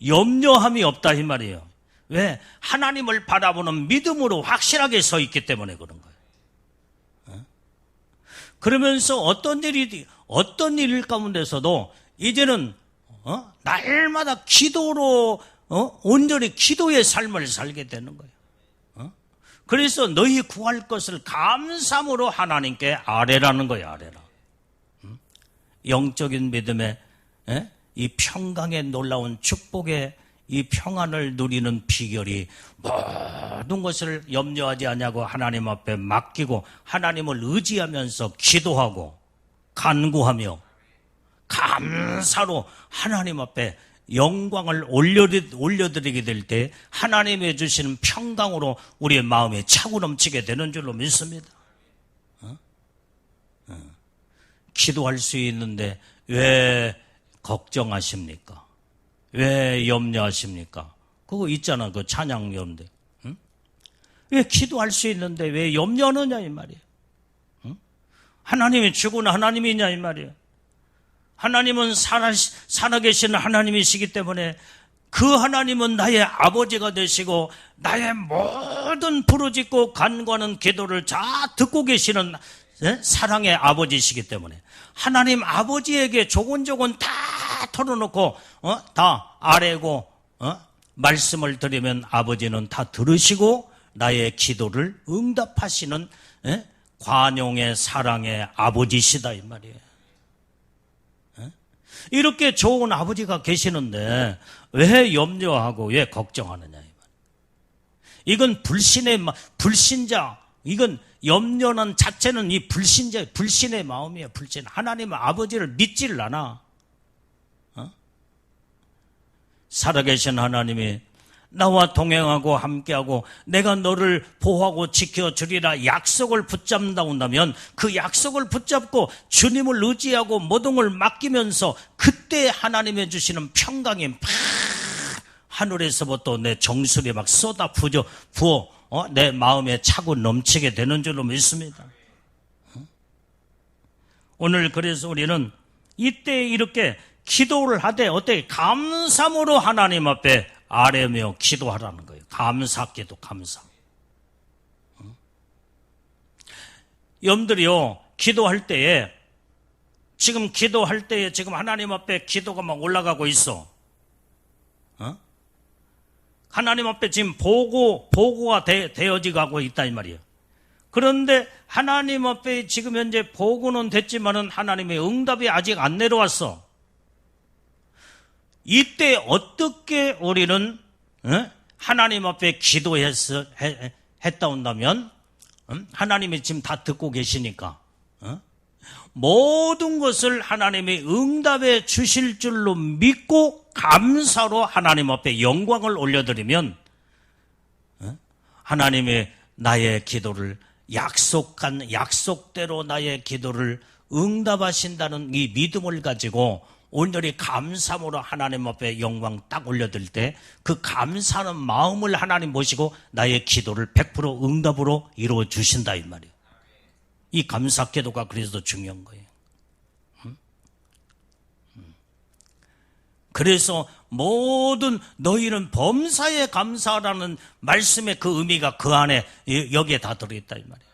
염려함이 없다 이 말이에요. 왜? 하나님을 바라보는 믿음으로 확실하게 서 있기 때문에 그런 거예요. 그러면서 어떤 일 가운데서도 이제는 날마다 기도로 온전히 기도의 삶을 살게 되는 거예요. 그래서 너희 구할 것을 감사함으로 하나님께 아뢰라는 거예요. 아뢰라. 영적인 믿음의 이 평강의 놀라운 축복의 이 평안을 누리는 비결이 모든 것을 염려하지 않냐고 하나님 앞에 맡기고 하나님을 의지하면서 기도하고 간구하며 감사로 하나님 앞에 영광을 올려드리게 될 때 하나님이 주시는 평강으로 우리의 마음이 차고 넘치게 되는 줄로 믿습니다. 기도할 수 있는데 왜 걱정하십니까? 왜 염려하십니까? 그거 있잖아, 그 찬양 여러분들. 응? 왜 기도할 수 있는데 왜 염려하느냐 이 말이에요. 응? 하나님이 주구나 하나님이냐 이 말이에요. 하나님은 살아계신 하나님이시기 때문에 그 하나님은 나의 아버지가 되시고 나의 모든 부르짖고 간구하는 기도를 다 듣고 계시는 사랑의 아버지이시기 때문에 하나님 아버지에게 조곤조곤 다 털어놓고 다 아뢰고 말씀을 드리면 아버지는 다 들으시고 나의 기도를 응답하시는 관용의 사랑의 아버지시다 이 말이에요. 이렇게 좋은 아버지가 계시는데 왜 염려하고 왜 걱정하느냐 이 말이에요. 이건 불신자, 이건 염려는 자체는 이 불신의 마음이에요. 불신. 하나님 아버지를 믿지를 않아. 살아계신 하나님이 나와 동행하고 함께하고 내가 너를 보호하고 지켜주리라 약속을 붙잡는다 온다면 그 약속을 붙잡고 주님을 의지하고 모든 걸 맡기면서 그때 하나님이 주시는 평강이 막 하늘에서부터 내 정수리 막 쏟아 부어 내 마음에 차고 넘치게 되는 줄로 믿습니다. 오늘 그래서 우리는 이때 이렇게 기도를 하되 어떻게 감사함으로 하나님 앞에 아뢰며 기도하라는 거예요. 감사기도 감사. 여러분들이요 기도할 때에 지금 하나님 앞에 기도가 막 올라가고 있어. 하나님 앞에 지금 보고가 되어지고 있다 이 말이에요. 그런데 하나님 앞에 지금 현재 보고는 됐지만은 하나님의 응답이 아직 안 내려왔어. 이때 어떻게 우리는 하나님 앞에 했다 온다면 하나님이 지금 다 듣고 계시니까 모든 것을 하나님이 응답해 주실 줄로 믿고 감사로 하나님 앞에 영광을 올려드리면 하나님의 나의 기도를 약속대로 나의 기도를 응답하신다는 이 믿음을 가지고 온전히 감사함으로 하나님 앞에 영광 딱 올려드릴 때 그 감사하는 마음을 하나님 보시고 나의 기도를 100% 응답으로 이루어 주신다 이 말이에요. 이 감사 기도가 그래서 중요한 거예요. 그래서 모든 너희는 범사에 감사하라는 말씀의 그 의미가 그 안에 여기에 다 들어있다 이 말이에요.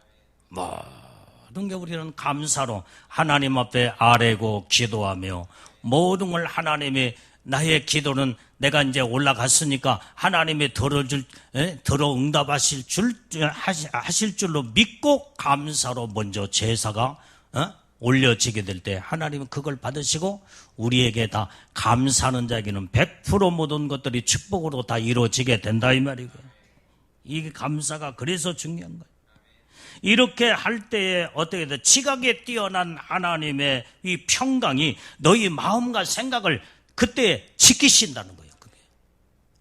모든 게 우리는 감사로 하나님 앞에 아뢰고 기도하며 모든 걸 하나님이 나의 기도는 내가 이제 올라갔으니까 하나님이 들어 응답하실 하실 줄로 믿고 감사로 먼저 제사가 올려지게 될 때 하나님은 그걸 받으시고 우리에게 다 감사하는 자에게는 100% 모든 것들이 축복으로 다 이루어지게 된다 이 말이고요. 이 감사가 그래서 중요한 거예요. 이렇게 할 때에 어떻게 돼? 지각에 뛰어난 하나님의 이 평강이 너희 마음과 생각을 그때 지키신다는 거예요. 그게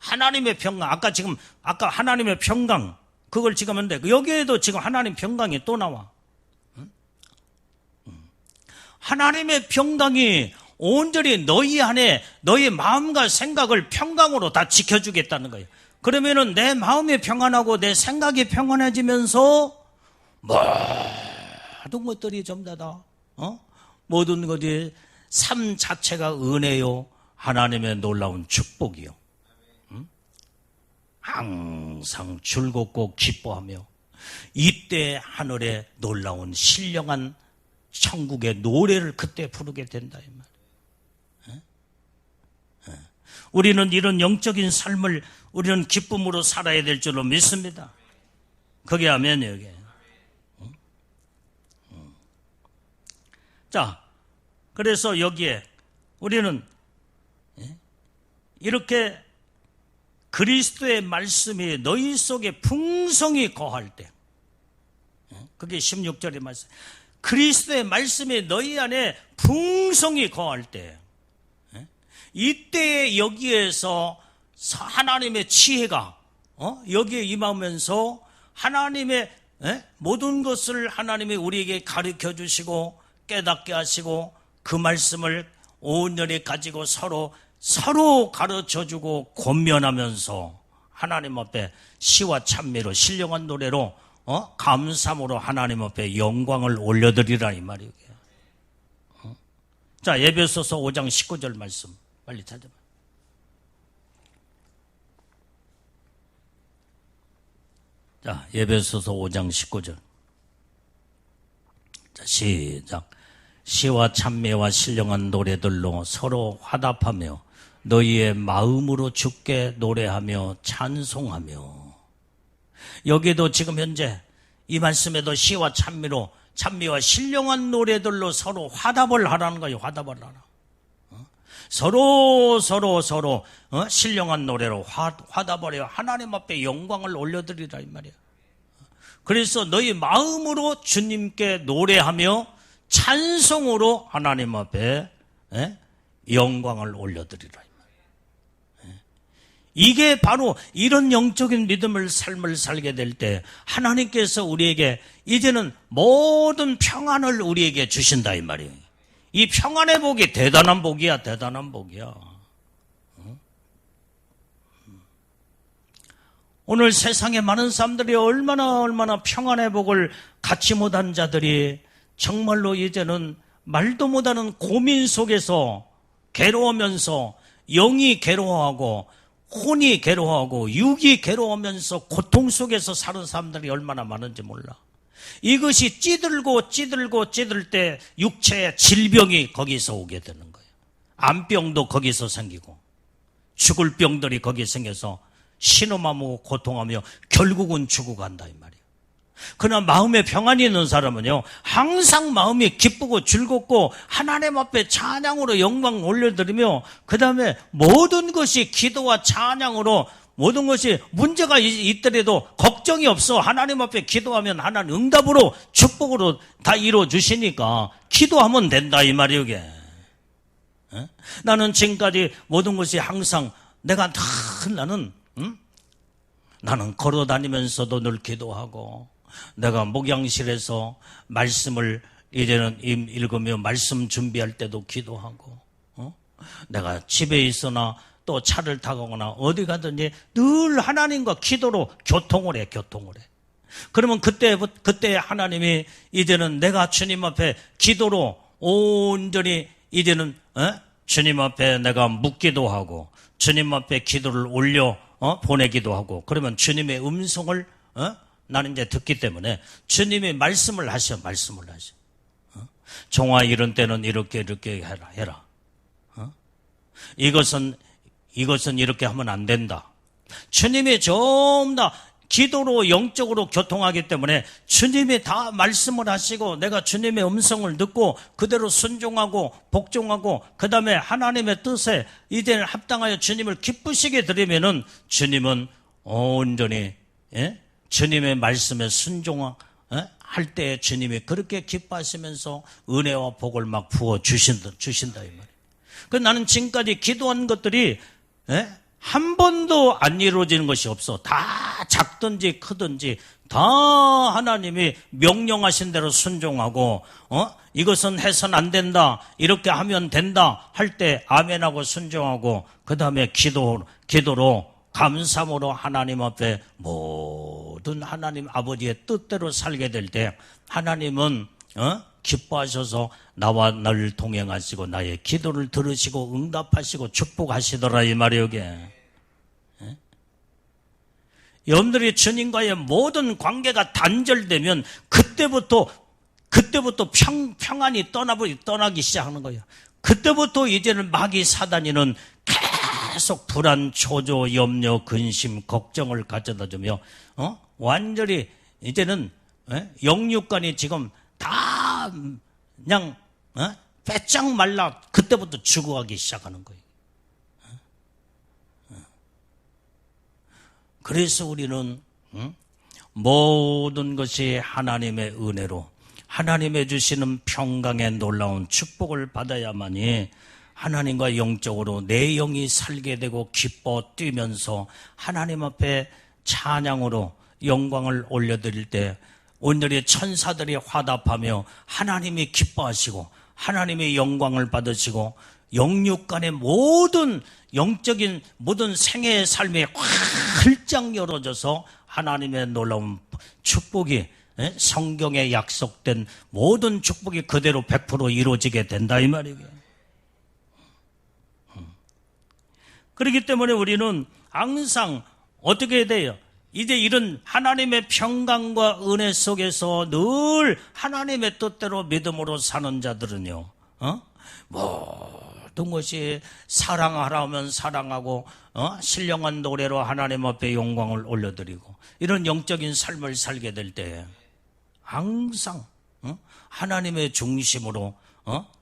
하나님의 평강. 아까 하나님의 평강 그걸 지금 했는데 여기에도 지금 하나님 평강이 또 나와. 하나님의 평강이 온전히 너희 안에 너희 마음과 생각을 평강으로 다 지켜주겠다는 거예요. 그러면은 내 마음이 평안하고 내 생각이 평안해지면서 모든 것들이 전부 다 모든 것이 삶 자체가 은혜요 하나님의 놀라운 축복이요. 항상 즐겁고 기뻐하며 이때 하늘에 놀라운 신령한 천국의 노래를 그때 부르게 된다 이 말이에요. 우리는 이런 영적인 삶을 우리는 기쁨으로 살아야 될 줄로 믿습니다. 그게 아멘이에요. 이게. 자, 그래서 여기에 우리는 이렇게 그리스도의 말씀이 너희 속에 풍성히 거할 때, 그게 16절의 말씀. 그리스도의 말씀이 너희 안에 풍성히 거할 때, 이때 여기에서 하나님의 지혜가 여기에 임하면서 하나님의 모든 것을 하나님이 우리에게 가르쳐 주시고 깨닫게 하시고 그 말씀을 온전히 가지고 서로 가르쳐 주고 권면하면서 하나님 앞에 시와 찬미로 신령한 노래로 감사함으로 하나님 앞에 영광을 올려드리라 이 말이에요. 자, 에베소서 5장 19절 말씀 빨리 찾아봐. 자, 에베소서 5장 19절. 자, 시작. 시와 찬미와 신령한 노래들로 서로 화답하며 너희의 마음으로 주께 노래하며 찬송하며. 여기도 지금 현재 이 말씀에도 시와 찬미와 신령한 노래들로 서로 화답을 하라는 거예요. 화답을 하라. 서로 신령한 노래로 화답을 해요. 하나님 앞에 영광을 올려드리라 이 말이에요. 그래서 너희 마음으로 주님께 노래하며 찬송으로 하나님 앞에 영광을 올려드리라 이 말이에요. 이게 바로 이런 영적인 삶을 살게 될 때 하나님께서 우리에게 이제는 모든 평안을 우리에게 주신다 이 말이에요. 이 평안의 복이 대단한 복이야. 대단한 복이야. 오늘 세상에 많은 사람들이 얼마나 평안의 복을 갖지 못한 자들이 정말로 이제는 말도 못하는 고민 속에서 괴로우면서 영이 괴로워하고 혼이 괴로워하고 육이 괴로우면서 고통 속에서 사는 사람들이 얼마나 많은지 몰라. 이것이 찌들 때 육체의 질병이 거기서 오게 되는 거예요. 암병도 거기서 생기고 죽을 병들이 거기에 생겨서 신음하고 고통하며 결국은 죽어간다 이 말이에요. 그러나 마음에 평안이 있는 사람은요 항상 마음이 기쁘고 즐겁고 하나님 앞에 찬양으로 영광 올려드리며 그 다음에 모든 것이 기도와 찬양으로 모든 것이 문제가 있더라도 걱정이 없어. 하나님 앞에 기도하면 하나님 응답으로 축복으로 다 이루어주시니까 기도하면 된다 이 말이에요. 이게. 나는 지금까지 모든 것이 항상 나는 걸어다니면서도 늘 기도하고 내가 목양실에서 말씀을 이제는 읽으며 말씀 준비할 때도 기도하고 내가 집에 있으나 또 차를 타거나 어디 가든지 늘 하나님과 기도로 교통을 해. 그러면 그때 하나님이 이제는 내가 주님 앞에 기도로 온전히 이제는 주님 앞에 내가 묻기도 하고 주님 앞에 기도를 올려 보내기도 하고 그러면 주님의 음성을 나는 이제 듣기 때문에 주님이 말씀을 하셔. 종아 이런 때는 이렇게 해라. 이것은 이렇게 하면 안 된다. 주님이 전부 다 기도로 영적으로 교통하기 때문에 주님이 다 말씀을 하시고 내가 주님의 음성을 듣고 그대로 순종하고 복종하고 그 다음에 하나님의 뜻에 이제는 합당하여 주님을 기쁘시게 드리면은 주님은 온전히 주님의 말씀에 순종할 때 주님이 그렇게 기뻐하시면서 은혜와 복을 막 부어 주신다 이 말이에요. 그래서 나는 지금까지 기도한 것들이 한 번도 안 이루어지는 것이 없어. 다 작든지 크든지 다 하나님이 명령하신 대로 순종하고 이것은 해서는 안 된다. 이렇게 하면 된다. 할 때 아멘하고 순종하고 그 다음에 기도로 감사함으로 하나님 앞에 모든 하나님 아버지의 뜻대로 살게 될 때 하나님은 기뻐하셔서 나와 나를 동행하시고 나의 기도를 들으시고 응답하시고 축복하시더라 이 말이에요. 여러분들이 주님과의 모든 관계가 단절되면 그때부터 평안이 떠나기 시작하는 거예요. 그때부터 이제는 마귀 사단이는 계속 불안, 초조, 염려, 근심, 걱정을 가져다 주며 완전히 이제는 영육간이 지금 다 그냥 빼짝 말라 그때부터 죽어가기 시작하는 거예요. 그래서 우리는 모든 것이 하나님의 은혜로 하나님의 주시는 평강의 놀라운 축복을 받아야만이 하나님과 영적으로 내 영이 살게 되고 기뻐 뛰면서 하나님 앞에 찬양으로 영광을 올려드릴 때 오늘의 천사들이 화답하며 하나님이 기뻐하시고 하나님의 영광을 받으시고 영육간의 모든 영적인 모든 생애의 삶이 활짝 열어져서 하나님의 놀라운 축복이 성경에 약속된 모든 축복이 그대로 100% 이루어지게 된다 이 말이에요. 그렇기 때문에 우리는 항상 어떻게 해야 돼요? 이제 이런 하나님의 평강과 은혜 속에서 늘 하나님의 뜻대로 믿음으로 사는 자들은요, 모든 것이 사랑하라면 사랑하고, 신령한 노래로 하나님 앞에 영광을 올려드리고, 이런 영적인 삶을 살게 될 때, 항상, 하나님의 중심으로,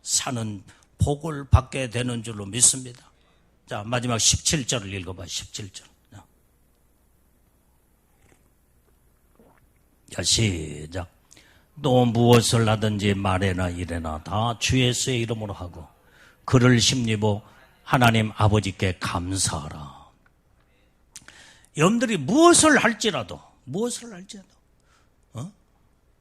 사는 복을 받게 되는 줄로 믿습니다. 자, 마지막 17절을 읽어봐, 17절. 자, 시작. 또 무엇을 하든지 말에나 이래나 다 주 예수의 이름으로 하고 그를 힘입어 하나님 아버지께 감사하라. 여러분들이 무엇을 할지라도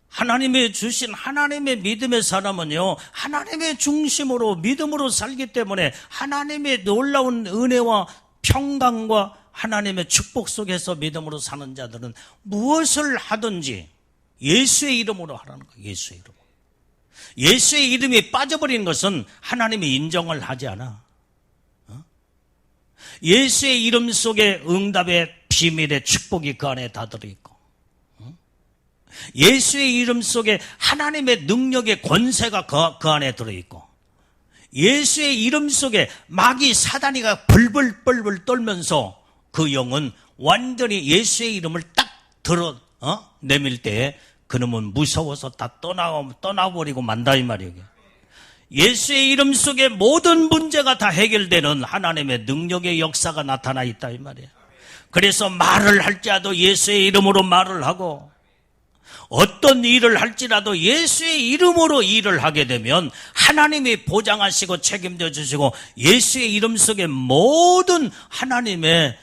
하나님의 주신 하나님의 믿음의 사람은요, 하나님의 중심으로 믿음으로 살기 때문에 하나님의 놀라운 은혜와 평강과 하나님의 축복 속에서 믿음으로 사는 자들은 무엇을 하든지 예수의 이름으로 하라는 거예요. 예수의 이름. 예수의 이름이 빠져버린 것은 하나님이 인정을 하지 않아. 예수의 이름 속에 응답의 비밀의 축복이 그 안에 다 들어있고, 예수의 이름 속에 하나님의 능력의 권세가 그 안에 들어있고, 예수의 이름 속에 마귀 사단이가 벌벌 떨면서 그 영은 완전히 예수의 이름을 딱 내밀 때에 그놈은 무서워서 다 떠나버리고 만다 이 말이에요. 예수의 이름 속에 모든 문제가 다 해결되는 하나님의 능력의 역사가 나타나 있다 이 말이에요. 그래서 말을 할지라도 예수의 이름으로 말을 하고 어떤 일을 할지라도 예수의 이름으로 일을 하게 되면 하나님이 보장하시고 책임져 주시고 예수의 이름 속에 모든 하나님의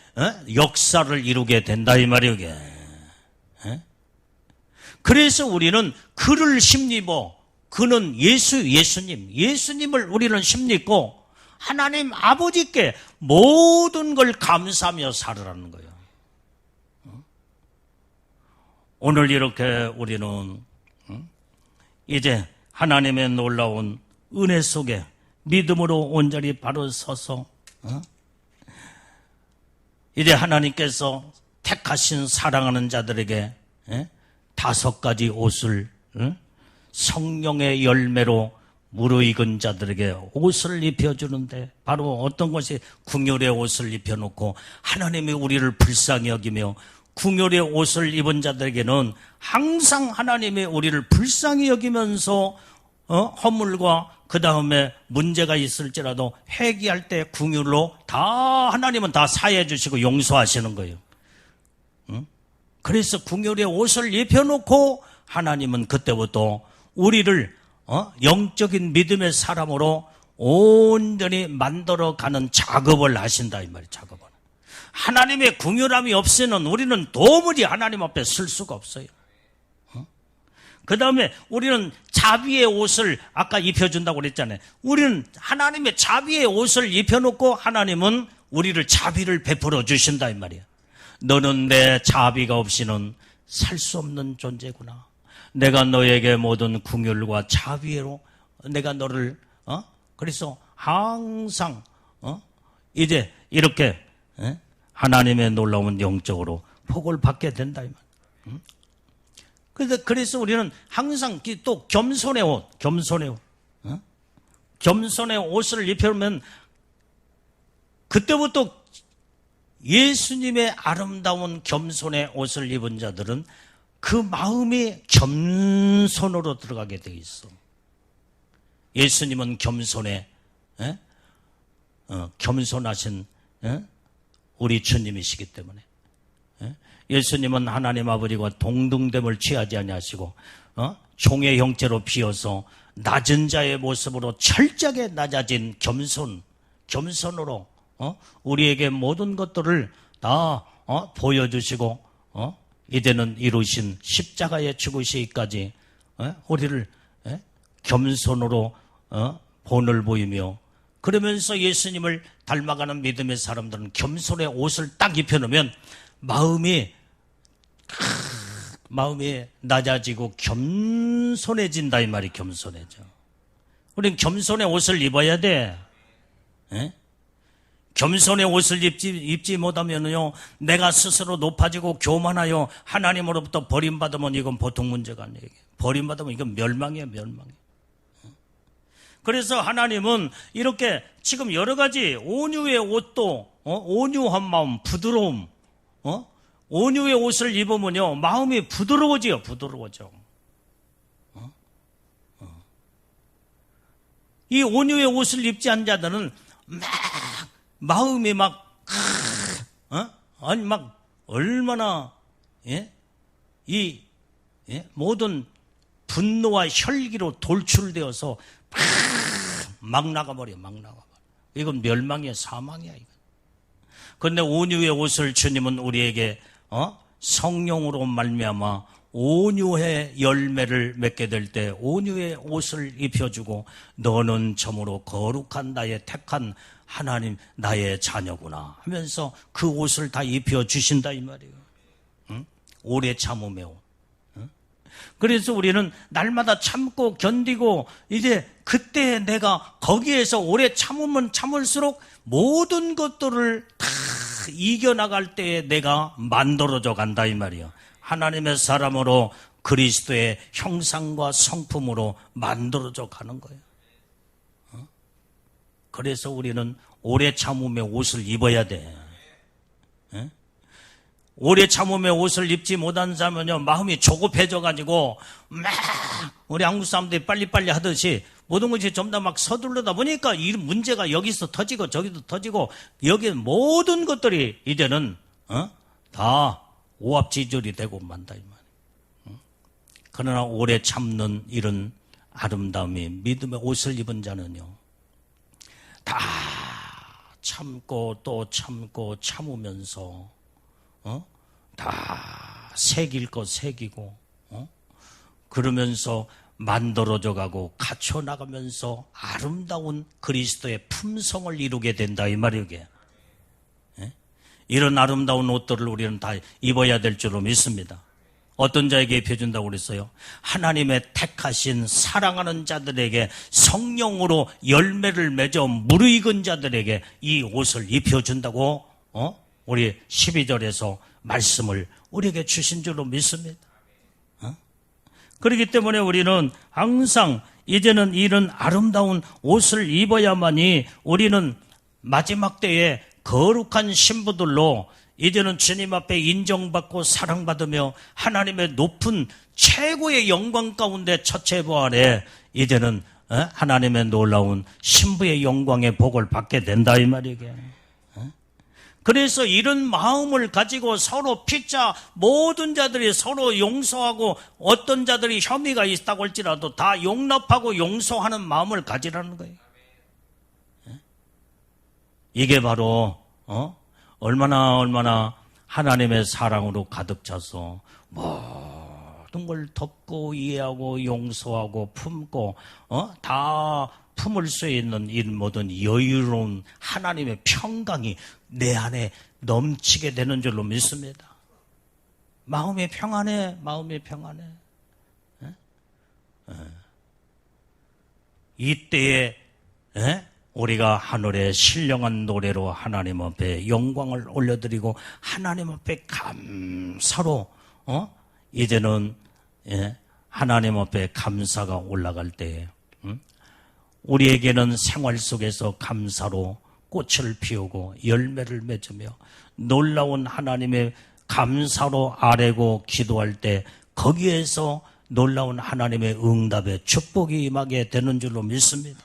역사를 이루게 된다 이 말이에요. 그래서 우리는 그를 힘입어, 그는 예수님을 우리는 힘입고 하나님 아버지께 모든 걸 감사하며 살으라는 거예요. 오늘 이렇게 우리는 이제 하나님의 놀라운 은혜 속에 믿음으로 온전히 바로 서서 이제 하나님께서 택하신 사랑하는 자들에게 5가지 옷을 성령의 열매로 무르익은 자들에게 옷을 입혀주는데 바로 어떤 것이 궁율의 옷을 입혀놓고 하나님이 우리를 불쌍히 여기며 궁율의 옷을 입은 자들에게는 항상 하나님이 우리를 불쌍히 여기면서 허물과 그 다음에 문제가 있을지라도 회개할 때 궁율로 다 하나님은 다 사해 주시고 용서하시는 거예요. 그래서 궁율의 옷을 입혀놓고 하나님은 그때부터 우리를 영적인 믿음의 사람으로 온전히 만들어가는 작업을 하신다 이 말이에요. 작업을. 하나님의 궁율함이 없이는 우리는 도무지 하나님 앞에 설 수가 없어요. 그 다음에 우리는 자비의 옷을 아까 입혀준다고 그랬잖아요. 우리는 하나님의 자비의 옷을 입혀놓고 하나님은 우리를 자비를 베풀어 주신다 이 말이에요. 너는 내 자비가 없이는 살 수 없는 존재구나. 내가 너에게 모든 궁율과 자비로 내가 너를 그래서 항상 이제 이렇게 하나님의 놀라운 영적으로 복을 받게 된다 이 말. 그래서 우리는 항상 또 겸손의 옷, 겸손의 옷을 입혀면 그때부터 예수님의 아름다운 겸손의 옷을 입은 자들은 그 마음이 겸손으로 들어가게 돼 있어. 예수님은 겸손하신 우리 주님이시기 때문에 예수님은 하나님 아버지와 동등됨을 취하지 아니하시고 종의 형체로 비어서 낮은 자의 모습으로 철저하게 낮아진 겸손으로 우리에게 모든 것들을 다 보여주시고 이제는 이루신 십자가의 죽으시기까지 우리를 겸손으로 본을 보이며, 그러면서 예수님을 닮아가는 믿음의 사람들은 겸손의 옷을 딱 입혀놓으면 마음이 낮아지고 겸손해진다 이 말이. 겸손해져. 우리는 겸손의 옷을 입어야 돼. 겸손의 옷을 입지 못하면요, 내가 스스로 높아지고 교만하여 하나님으로부터 버림받으면 이건 보통 문제가 아니에요. 버림받으면 이건 멸망이에요, 멸망. 그래서 하나님은 이렇게 지금 여러 가지 온유의 옷도, 온유한 마음, 부드러움, 온유의 옷을 입으면요, 마음이 부드러워져요, 부드러워져. 이 온유의 옷을 입지 않은 자들은 마음이 얼마나, 모든 분노와 혈기로 돌출되어서 막 나가버려. 이건 멸망이야, 사망이야, 이건. 그런데 온유의 옷을 주님은 우리에게, 성령으로 말미암아 온유의 열매를 맺게 될 때 온유의 옷을 입혀주고, 너는 참으로 거룩한 나의 택한 하나님 나의 자녀구나 하면서 그 옷을 다 입혀주신다 이 말이에요. 오래 참음의 옷. 그래서 우리는 날마다 참고 견디고, 이제 그때 내가 거기에서 오래 참으면 참을수록 모든 것들을 다 이겨나갈 때에 내가 만들어져 간다 이 말이에요. 하나님의 사람으로 그리스도의 형상과 성품으로 만들어져 가는 거예요. 그래서 우리는 오래 참음의 옷을 입어야 돼. 오래 참음의 옷을 입지 못한 사람은요, 마음이 조급해져가지고 막 우리 한국 사람들이 빨리빨리 하듯이 모든 것이 좀 더 막 서둘러다 보니까 이 문제가 여기서 터지고 저기도 터지고, 여기 모든 것들이 이제는 다 오합지졸이 되고 만다 이 말이에요. 그러나 오래 참는 이런 아름다움이 믿음의 옷을 입은 자는요, 다 참고 또 참고 참으면서 다 새길 거 새기고, 그러면서 만들어져 가고 갖춰 나가면서 아름다운 그리스도의 품성을 이루게 된다 이 말이에요. 이게. 이런 아름다운 옷들을 우리는 다 입어야 될 줄로 믿습니다. 어떤 자에게 입혀준다고 그랬어요? 하나님의 택하신 사랑하는 자들에게, 성령으로 열매를 맺어 무르익은 자들에게 이 옷을 입혀준다고 우리 12절에서 말씀을 우리에게 주신 줄로 믿습니다. 그렇기 때문에 우리는 항상 이제는 이런 아름다운 옷을 입어야만이 우리는 마지막 때에 거룩한 신부들로 이제는 주님 앞에 인정받고 사랑받으며 하나님의 높은 최고의 영광 가운데 첫째 부활에 이제는 하나님의 놀라운 신부의 영광의 복을 받게 된다 이 말이에요. 그래서 이런 마음을 가지고 서로 피차 모든 자들이 서로 용서하고, 어떤 자들이 혐의가 있다고 할지라도 다 용납하고 용서하는 마음을 가지라는 거예요. 이게 바로 얼마나 하나님의 사랑으로 가득 차서 모든 걸 덮고 이해하고 용서하고 품고 다 품을 수 있는 이 모든 여유로운 하나님의 평강이 내 안에 넘치게 되는 줄로 믿습니다. 마음이 평안해. 이때에 우리가 하늘의 신령한 노래로 하나님 앞에 영광을 올려드리고 하나님 앞에 감사로 이제는 하나님 앞에 감사가 올라갈 때에 우리에게는 생활 속에서 감사로 꽃을 피우고 열매를 맺으며 놀라운 하나님의 감사로 아뢰고 기도할 때 거기에서 놀라운 하나님의 응답의 축복이 임하게 되는 줄로 믿습니다.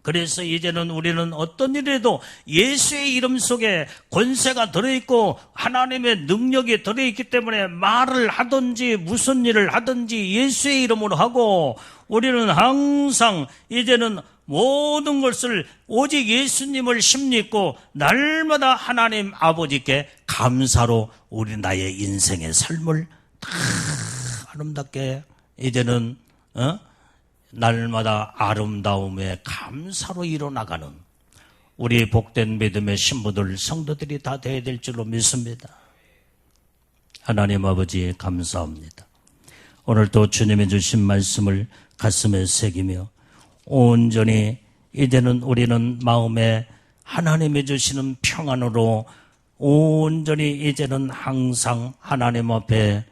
그래서 이제는 우리는 어떤 일에도 예수의 이름 속에 권세가 들어있고 하나님의 능력이 들어있기 때문에 말을 하든지 무슨 일을 하든지 예수의 이름으로 하고, 우리는 항상 이제는 모든 것을 오직 예수님을 심리고 날마다 하나님 아버지께 감사로 우리 나의 인생의 삶을 다 아름답게 이제는 날마다 아름다움에 감사로 이뤄나가는 우리 복된 믿음의 신부들 성도들이 다 되어야 될 줄로 믿습니다. 하나님 아버지 감사합니다. 오늘도 주님이 주신 말씀을 가슴에 새기며 온전히 이제는 우리는 마음에 하나님이 주시는 평안으로 온전히 이제는 항상 하나님 앞에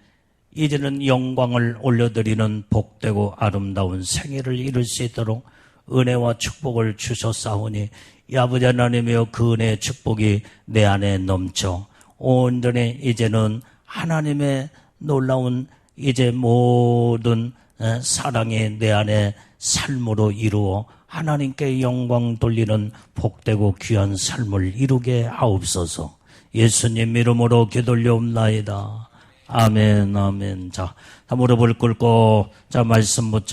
이제는 영광을 올려드리는 복되고 아름다운 생애를 이룰 수 있도록 은혜와 축복을 주셨사오니 이 아버지 하나님이여, 그 은혜의 축복이 내 안에 넘쳐 온전히 이제는 하나님의 놀라운 이제 모든 사랑이 내 안에 삶으로 이루어 하나님께 영광 돌리는 복되고 귀한 삶을 이루게 하옵소서. 예수님 이름으로 기도올려옵나이다. 아멘, 아멘. 자, 무릎을 꿇고, 자, 말씀 묻자.